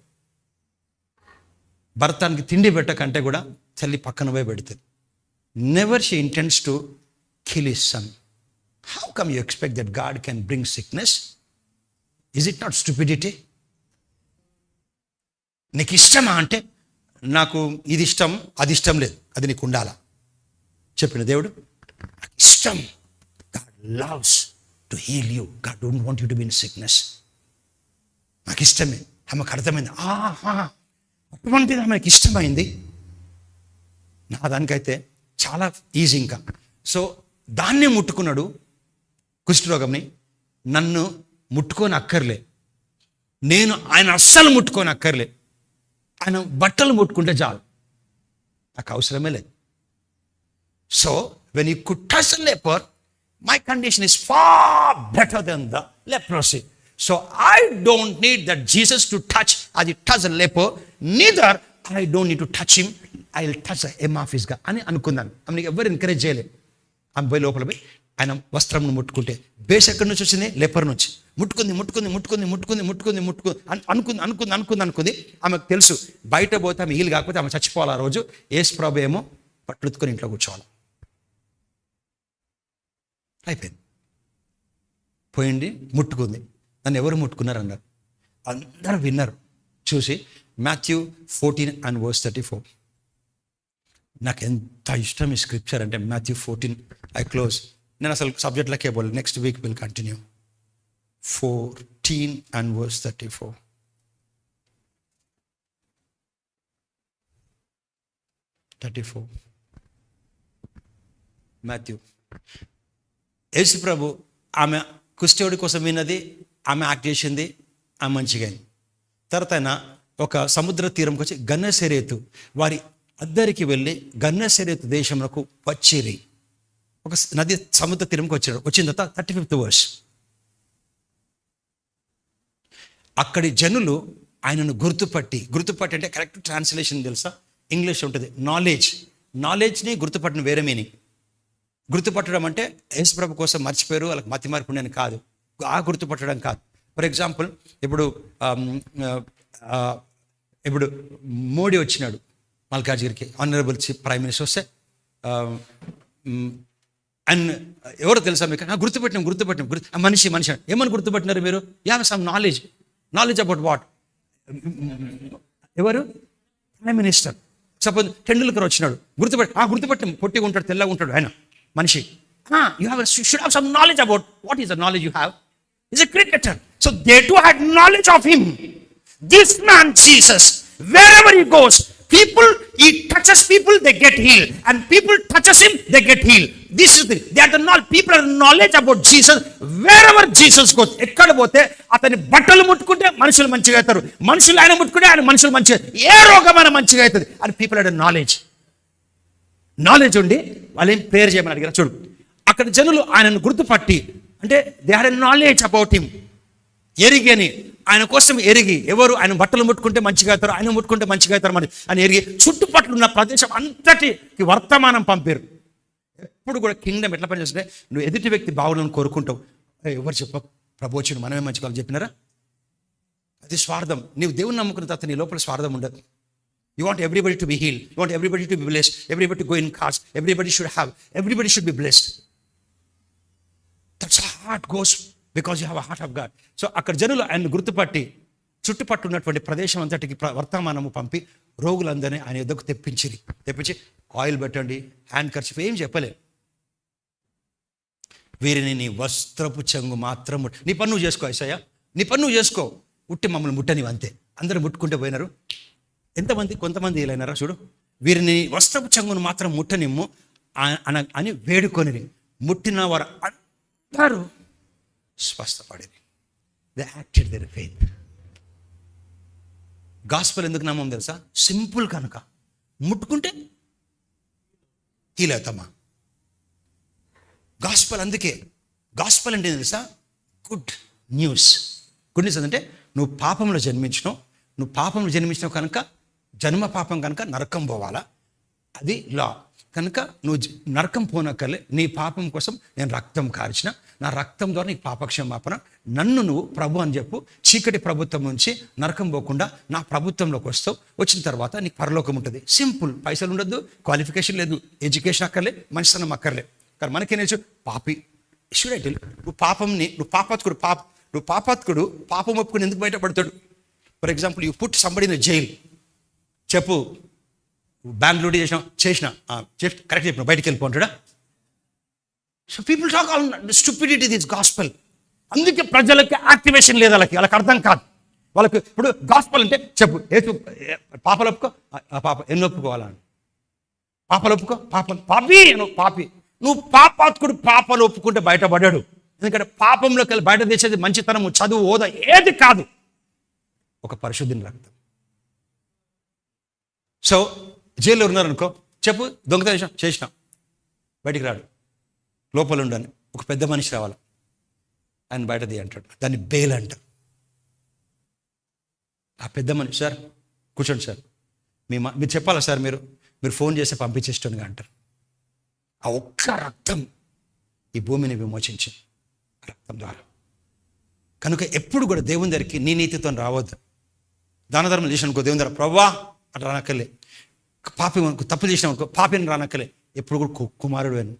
Speaker 1: భర్తానికి తిండి పెట్టకంటే కూడా తల్లి పక్కన పోయి పెడుతుంది. Never she ఇంటెండ్స్ to kill his son. How come you expect that God can bring sickness? Is it not stupidity? నీకు ఇష్టమా అంటే, నాకు ఇది ఇష్టం, అది ఇష్టం లేదు, అది నీకు ఉండాలా చెప్పిన దేవుడు. నాకు ఇష్టం. God loves to heal you. God don't want you to be in sickness. నాకు ఇష్టమే. ఆమెకు అర్థమైంది. ఆహా, అటువంటిది ఆమెకు ఇష్టమైంది. నా దానికైతే చాలా ఈజీ. ఇంకా సో దాన్నే ముట్టుకున్నాడు కుష్ఠరోగంని. నన్ను ముట్టుకొని అక్కర్లే, నేను ఆయన అస్సలు ముట్టుకొని అక్కర్లే, ఆయన బట్టలు ముట్టుకుంటే చాలు, నాకు అవసరమే లేదు. So when you could touch the leper, my condition is far better than the leprosy. So I don't need that Jesus to touch అది touch the leper, neither I don't need to touch him, I will touch the hem of his గా అని అనుకున్నాను. ఆమెకి ఎవరు encourage చేయలేదు. ఆమె పోయి లోపల పోయి ఆయన వస్త్రంను ముట్టుకుంటే, బేస్ ఎక్కడి నుంచి వచ్చింది? లెపర్ నుంచి. అనుకుంది. ఆమెకు తెలుసు బయట పోతే ఆమె హీల్ కాకపోతే ఆమె చచ్చిపోవాలి. ఆ రోజు యేసు ప్రభు ఏమో పట్టుకొని ఇంట్లో కూర్చోవాలి. అయిపోయింది. పోయింది, ముట్టుకుంది. నన్ను ఎవరు ముట్టుకున్నారు అన్నారు. అందరూ విన్నారు. చూసి Matthew 14:34. నాకు ఎంత ఇష్టం ఈ స్క్రిప్చర్ అంటే Matthew 14. I close. నేను అసలు సబ్జెక్ట్లకే పోలే. Next week will continue. 14:34. Matthew. యేసు ప్రభు ఆమె కుష్ఠరోగి కోసం విన్నది, ఆమె యాక్ట్ చేసింది, ఆమె మంచిగా అయింది. తర్వాత ఆయన ఒక సముద్ర తీరంకి వచ్చి గన్నసరేతు వారి అద్దరికి వెళ్ళి గన్నసరేతు దేశంలోకి వచ్చిరి. ఒక నది సముద్ర తీరంకి వచ్చాడు. వచ్చిన తర్వాత 35th verse. అక్కడి జనులు ఆయనను గుర్తుపట్టి అంటే కరెక్ట్ ట్రాన్స్లేషన్ తెలుసా? ఇంగ్లీష్ ఉంటుంది నాలెడ్జ్ని గుర్తుపట్టిన వేరే మీనింగ్. గుర్తుపట్టడం అంటే యేసుప్రభు కోసం మర్చిపోయారు, వాళ్ళకి మతి మార్పు అని కాదు. ఆ గుర్తుపట్టడం కాదు. ఫర్ ఎగ్జాంపుల్ ఇప్పుడు మోడీ వచ్చినాడు మల్కాజ్గిరికి, ఆనరబుల్ చీఫ్ ప్రైమ్ మినిస్టర్ వస్తే అండ్ ఎవరో తెలుసా మీకు? గుర్తుపట్టినాం మనిషి ఏమని గుర్తుపట్టినారు మీరు? You have some knowledge about what? ఎవరు? Prime minister. సపోజ్ టెండూల్కర్ వచ్చినాడు, గుర్తుపట్టి పొట్టిగా ఉంటాడు, తెల్లగా ఉంటాడు ఆయన మనిషి. You should have some knowledge about what is the knowledge you have? Is a cricketer. So they too had knowledge of him. This man Jesus, wherever he goes, he touches people, they get healed, and people touches him, they get healed. This is people are knowledge about Jesus. Wherever Jesus goes, ekkada pote atani battalu muttukunte manusulu manchiga aitaru, manusulu ayana muttukunte ayana manusulu manchiga, ఏ రోగమైన మంచిగా అవుతుంది అని people had a knowledge ఉండి వాళ్ళేం prayer చేయమని అడిగారు. చూడు, అక్కడ జనులు ఆయనను గుర్తుపట్టి అంటే they had a knowledge about him. ఎరిగి అని ఆయన కోసం ఎరిగి, ఎవరు ఆయన బట్టలు ముట్టుకుంటే మంచిగా అవుతారు, ఆయన ముట్టుకుంటే మంచిగా అవుతారు అని ఎరిగి చుట్టుపక్కల ఉన్న ప్రదేశం అంతటికి వర్తమానం పంపారు. ఎప్పుడు కూడా కింగ్డమ్ ఎట్లా పనిచేస్తుంటే, నువ్వు ఎదుటి వ్యక్తి బాగులను కోరుకుంటావు. ఎవరు చెప్ప ప్రభోచుడు మనమే మంచి కావాలి చెప్పినారా? అది స్వార్థం. నీవు దేవుని నమ్ముకున్న తర్వాత నీ లోపల స్వార్థం ఉండదు. You want everybody to be healed. You want everybody to be blessed. Everybody to go in cars. Everybody should be blessed. That's how heart goes because you have a heart of God. So అక్కడ జనులు ఆయన గుర్తుపట్టి చుట్టుపట్టు ఉన్నటువంటి ప్రదేశం అంతటికి వర్తమానము పంపి రోగులందరినీ ఆయన ఎదుగు తెప్పించి ఆయిల్ పెట్టండి, హ్యాండ్ కర్చీఫ్ ఏం చెప్పలే. వీరిని నీ వస్త్రపు చెంగు మాత్రం నీ పని నువ్వు చేసుకో యేసయ్యా, నీ పని నువ్వు చేసుకో, ఉట్టి మమ్మల్ని ముట్టనివి అంతే. అందరూ ముట్టుకుంటే పోయినారు. కొంతమంది ఏలైనారా చూడు, వీరిని వస్త్రపు చెంగును మాత్రం ముట్టనిమ్ము అని వేడుకొని ముట్టిన వారు అందరూ స్వస్థపడేది. They acted their faith. Gospel ఎందుకు నమ్మం తెలుసా? సింపుల్ కనుక. ముట్టుకుంటే హీల్ అవుతామా? గాస్పెల్ అందుకే. గాస్పెల్ అంటే తెలుసా? గుడ్ న్యూస్ అంటే నువ్వు పాపంలో జన్మించినావు కనుక, జన్మ పాపం కనుక నరకం పోవాలా, అది లా. కనుక నువ్వు నరకం పోనక్కర్లే, నీ పాపం కోసం నేను రక్తం కార్చిన, నా రక్తం ద్వారా నీకు పాపక్షమాపణ, నన్ను నువ్వు ప్రభు అని చెప్పు. చీకటి ప్రభుత్వం నుంచి నరకం పోకుండా నా ప్రభుత్వంలోకి వస్తావు. వచ్చిన తర్వాత నీకు పరలోకం ఉంటుంది. సింపుల్. పైసలు ఉండద్దు, క్వాలిఫికేషన్ లేదు, ఎడ్యుకేషన్ అక్కర్లే, మంచితనం అక్కర్లే. కానీ మనకేం తెలుసు? పాపి షుడ్ నువ్వు పాపాత్కుడు పాపం ఒప్పుకుని ఎందుకు బయటపడతాడు? For example, you put somebody in jail. చెప్పు, బ్యాంక్ లూటీ చేసిన కరెక్ట్ చెప్పిన బయటికి వెళ్ళిపోంటాడా? So people talk all stupidity this gospel. అందుకే ప్రజలకి యాక్టివేషన్ లేదు, వాళ్ళకి అర్థం కాదు. వాళ్ళకి ఇప్పుడు గాస్పెల్ అంటే చెప్పు, పాపలు ఒప్పుకో, పాప ఎన్ని ఒప్పుకోవాలని, పాపలు ఒప్పుకో, పాపి నువ్వు పాపాత్కుడు పాపలు ఒప్పుకుంటే బయటపడాడు. ఎందుకంటే పాపంలోకి వెళ్ళి బయట తెచ్చేది మంచితనము, చదువు, హోదా ఏది కాదు, ఒక పరిశుద్ధిని రక్తం. సో జైల్లో ఉన్నారనుకో, చెప్పు దొంగతనం చేసినా బయటికి రాడు, లోపల ఉండని ఒక పెద్ద మనిషి రావాలి, ఆయన బయటది అంటాడు. దాన్ని బెయిల్ అంటారు. ఆ పెద్ద మనిషి, సార్ కూర్చోండి సార్, మీరు చెప్పాలా సార్, మీరు ఫోన్ చేసి పంపించేస్తుండగా అంటారు. ఆ ఒక్క రక్తం ఈ భూమిని విమోచించింది, రక్తం ద్వారా. కనుక ఎప్పుడు కూడా దేవుని దగ్గరికి నీ నీతితో రావద్దు. దాన ధర్మం చేసిననుకో దేవుని దగ్గర ప్రవ్వా అట్లా రానక్కలే. పాపి తప్పు చేసినామనుకో పాపిని రానక్కలే. ఎప్పుడు కూడా కుమారుడు అని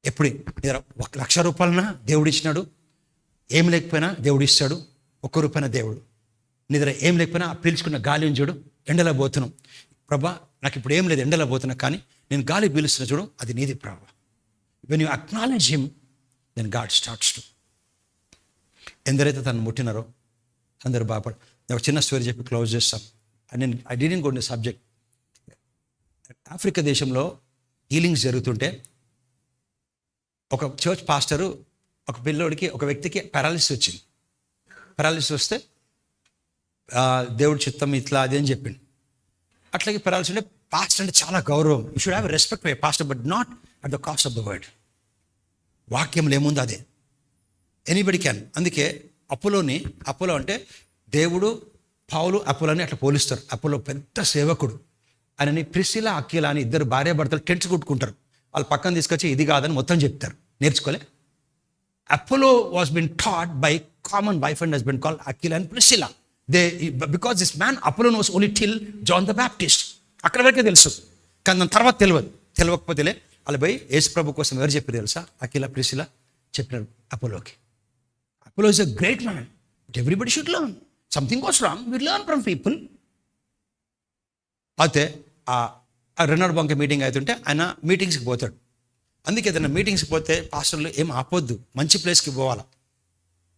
Speaker 1: ఎప్పుడు నీ దగ్గర 1,00,000 రూపాయలన్నా దేవుడు ఇచ్చినాడు, ఏం లేకపోయినా దేవుడు ఇస్తాడు. 1 రూపాయిన దేవుడు. నీ దగ్గర ఏం లేకపోయినా పీల్చుకున్న గాలి చూడు, ఎండలో పోతున్నాం, ప్రభా నాకు ఇప్పుడు ఏం లేదు, ఎండలో పోతున్నా, కానీ నేను గాలి పీలుస్తున్నా చూడు, అది నీది ప్రభా. When you acknowledge him, then God starts to. ఎందరైతే తను ముట్టినారో అందరూ బాగుపడు. నేను ఒక చిన్న స్టోరీ చెప్పి క్లోజ్ చేస్తాను. నేను I didn't go to the subject. Africa దేశంలో హీలింగ్స్ జరుగుతుంటే ఒక చర్చ్ పాస్టరు ఒక వ్యక్తికి పారాలిసిస్ వచ్చింది. పారాలిసిస్ వస్తే దేవుడి చిత్తం ఇట్లా అది అని చెప్పింది. అట్లాగే పారాలిసిస్ అంటే పాస్టర్ అంటే చాలా గౌరవం. You should have respect for pastor, but not at the cost of the word. వాక్యంలో ఏముంది అదే, ఎనీబడి క్యాన్. అందుకే అపోలో అంటే దేవుడు, పౌలు అపోలోని అట్లా పోలిస్తారు. అపోలో పెద్ద సేవకుడు. ఆయనని ప్రిస్సిలా అక్విలా అని 2 భార్యాభర్తలు టెంట్స్ కొట్టుకుంటారు. వాళ్ళు పక్కన తీసుకొచ్చి ఇది కాదని మొత్తం చెప్తారు. నేర్చుకోలే. Apollo was been taught by common wife and husband called Aquila and Priscilla. Because this man Apollo knows only till John the Baptist. అక్కడ వరకే తెలుసు, కానీ దాని తర్వాత తెలియకపోతేలే వాళ్ళు పోయి యేసు ప్రభు కోసం ఎవరు చెప్పారు తెలుసా? అక్విలా ప్రిస్సిలా చెప్పినారు అపోలోకి. Apollo is a great man, but everybody should learn. Something was wrong, we learn from people. అయితే ఆ రెనార్డ్ బాంక్ మీటింగ్ అవుతుంటే ఆయన మీటింగ్స్కి పోతాడు. అందుకే ఏదైనా మీటింగ్స్కి పోతే పాస్టర్లు ఏం ఆపొద్దు, మంచి ప్లేస్కి పోవాలా.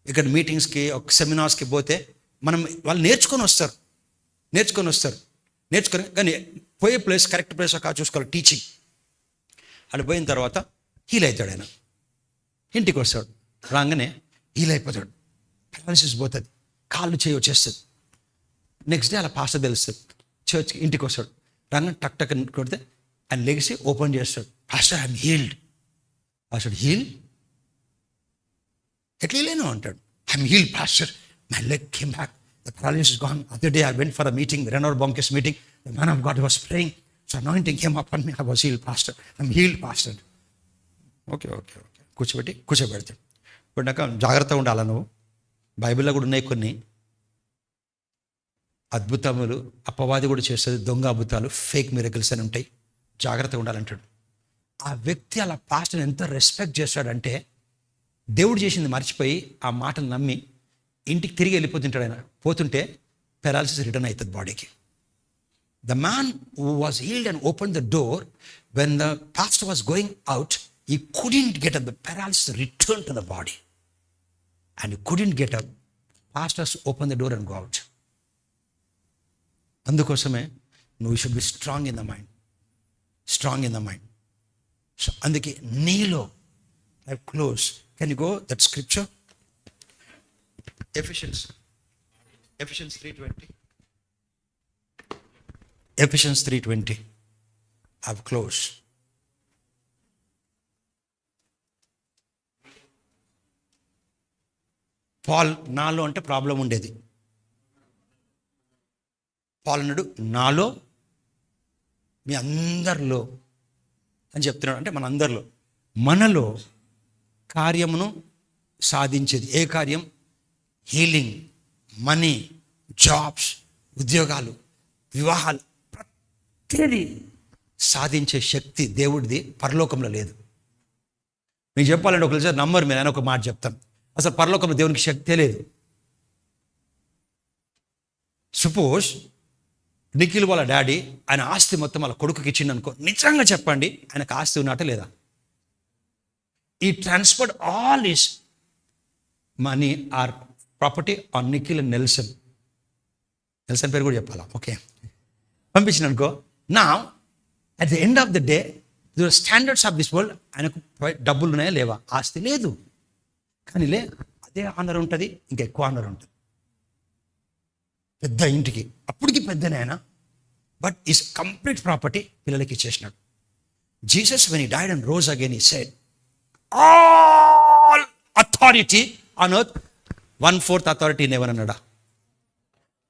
Speaker 1: ఇక్కడ మీటింగ్స్కి ఒక సెమినార్స్కి పోతే వాళ్ళు నేర్చుకొని వస్తారు కానీ పోయే ప్లేస్ కరెక్ట్ ప్లేస్ ఒక చూసుకోవాలి. టీచింగ్ అది పోయిన తర్వాత హీల్ అవుతాడు. ఆయన ఇంటికి వస్తాడు, రాగానే హీల్ అయిపోతాడు, పారాలిసిస్ పోతుంది, కాళ్ళు చేయి వచ్చేస్తుంది. నెక్స్ట్ డే అలా పాస్టర్ తెలుస్తుంది. చర్చ్కి ఇంటికి వస్తాడు, రాగానే టక్ టక్ కొడితే ఆయన లెగిసి ఓపెన్ చేస్తాడు. Pastor I'm healed. Pastor heal ఎట్లా లేను అంటాడు. I'm healed pastor, my leg came back, the paralysis is gone. Other day I went for a meeting, Reinhard Bonnke's meeting, the man of God was praying, so anointing came upon me, I was healed pastor, I'm healed pastor. Okay కూర్చోబెడతాడు. ఇప్పుడు నాకు జాగ్రత్తగా ఉండాలా నువ్వు. బైబిల్లో కూడా ఉన్నాయి కొన్ని అద్భుతములు, అపవాది కూడా చేస్తుంది, దొంగ అద్భుతాలు, ఫేక్ మిరకల్స్ అని ఉంటాయి, జాగ్రత్తగా ఉండాలంటాడు. ఆ వ్యక్తి అలా పాస్టర్ని ఎంత రెస్పెక్ట్ చేస్తాడంటే దేవుడు చేసింది మర్చిపోయి ఆ మాటలు నమ్మి ఇంటికి తిరిగి వెళ్ళిపోతుంటాడు. ఆయన పోతుంటే పారాలిసిస్ రిటర్న్ అవుతుంది బాడీకి. The man who was healed and open the door when the pastor was going out, he couldn't get up, the paralysis returned to the body and he couldn't get up. Pastors open the door and go out. అందుకోసమే నువ్వు should be strong in the mind. So అందుకే నీలో I close. Can you go that scripture, Ephesians 3:20. Ephesians 3:20. I've closed. Paul నాలో అంటే problem ఉండేది. Paul అన్నాడు నాలో మీ అందరిలో అని చెప్తున్నాడు. అంటే మనలో కార్యమును సాధించేది ఏ కార్యం? హీలింగ్, మనీ, జాబ్స్, ఉద్యోగాలు, వివాహాలు, ప్రతిదీ సాధించే శక్తి దేవుడిది పరలోకంలో లేదు. మీకు చెప్పాలంటే ఒకసారి నమ్మరు మీరు, అని ఒక మాట చెప్తాను. అసలు పరలోకంలో దేవునికి శక్తే లేదు. సపోజ్ నిఖిల్ వాళ్ళ డాడీ ఆయన ఆస్తి మొత్తం వాళ్ళ కొడుకుకి ఇచ్చిండు అనుకో, నిజంగా చెప్పండి ఆయనకు ఆస్తి ఉన్నట్ట లేదా? ఈ transferred all is money are property on Nikhil and Nelson పేరు కూడా చెప్పాలా? ఓకే, పంపించిన అనుకో. నా at the end of the day the standards of this world, ఆయనకు డబ్బులు ఉన్నాయా లేవా? ఆస్తి లేదు, కానీ అదే ఆనర్ ఉంటుంది, ఇంకా ఎక్కువ ఆనర్ ఉంటుంది. పెద్ద ఇంటికి అప్పటికి పెద్దనే ఆయన, బట్ ఈస్ కంప్లీట్ ప్రాపర్టీ పిల్లలకి ఇచ్చేసినాడు. Jesus when he died and rose again he said all authority on earth, 1/4 authority in heaven అన్నాడా?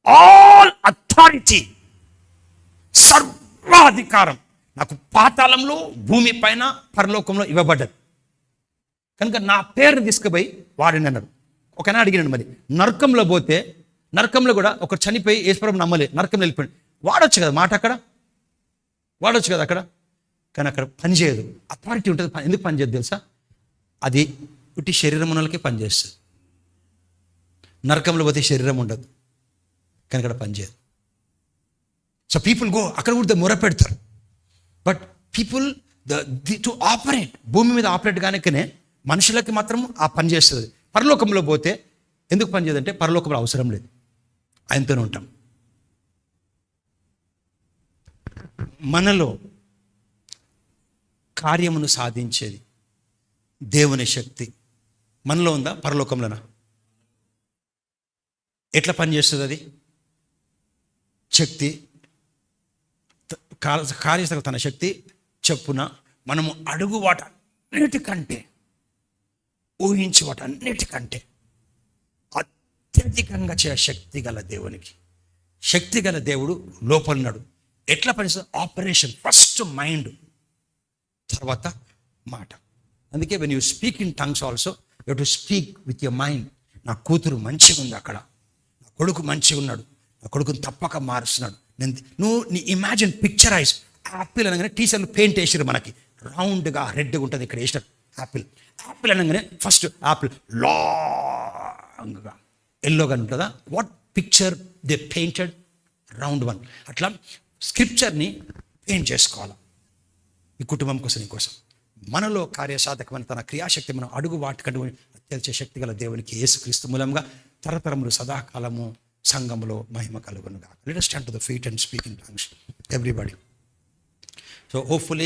Speaker 1: ఆల్ అథారిటీ, సర్వాధికారం నాకు పాతాళంలో, భూమి పైన, పరలోకంలో ఇవ్వబడ్డది. కనుక నా పేరుని తీసుకుపోయి వాడిని అన్నాడు. ఒకనా అడిగినాడు, మరి నరకంలో పోతే, నరకంలో కూడా ఒక చనిపోయి యేసుప్రభుని నమ్మలే, నరకంలో వెళ్ళిపోయాడు, వాడొచ్చు కదా మాట, అక్కడ వాడొచ్చు కదా. అక్కడ కానీ అక్కడ పని చేయదు. అథారిటీ ఉంటుంది, ఎందుకు పని చేయదు తెలుసా? అది ఇటు శరీరం ఉన్నోళ్ళకే పనిచేస్తుంది. నరకంలో పోతే శరీరం ఉండదు, కానీ అక్కడ పనిచేయదు. సో పీపుల్ గో, అక్కడ కూడా మొర పెడతారు. బట్ పీపుల్ టు ఆపరేట్, భూమి మీద ఆపరేట్ కానికనే మనుషులకి మాత్రం ఆ పని చేస్తుంది. పరలోకంలో పోతే ఎందుకు పని చేయదంటే పరలోకంలో అవసరం లేదు, ఆయనతోనే ఉంటాం. మనలో కార్యమును సాధించేది దేవుని శక్తి మనలో ఉందా, పరలోకంలోనా? ఎట్లా పనిచేస్తుంది అది శక్తి? కార్యశక్తి తన శక్తి చెప్పున మనము అడుగు వాటన్నిటికంటే, ఊహించి వాటన్నిటికంటే అత్యధికంగా శక్తి గల దేవునికి, శక్తి గల దేవుడు లోపలన్నాడు. ఎట్లా పనిచేస్తుంది? ఆపరేషన్. ఫస్ట్ మైండ్, తర్వాత మాట. అందుకే when you speak in tongues also you to speak with your mind. నా కూతురు మంచిగా ఉంది, అక్కడ నా కొడుకు మంచిగా ఉన్నాడు, నా కొడుకుని తప్పక మారుస్తున్నాడు. నువ్వు నీ ఇమాజిన్, పిక్చరైజ్. యాపిల్ అనగానే టీచర్లు పెయింట్ వేసారు మనకి, రౌండ్గా రెడ్గా ఉంటుంది, ఇక్కడ వేసినారు యాపిల్. యాపిల్ అనగానే ఫస్ట్ యాపిల్ లాంగ్గా ఎల్లోగా ఉంటుందా? What picture they painted? Round one. అట్లా స్క్రిప్చర్ని పెయింట్ చేసుకోవాలి ఈ కుటుంబం కోసం, నీ కోసం. మనలో కార్యసాధకమైన తన క్రియాశక్తి మనం అడుగు వాటికంటే అత్యధిక శక్తి గల దేవునికి యేసుక్రీస్తు మూలంగా తరతరములు సదాకాలము సంఘములో మహిమ కలుగునుగాక. Let us stand to the feet and speak in tongues, everybody. So hopefully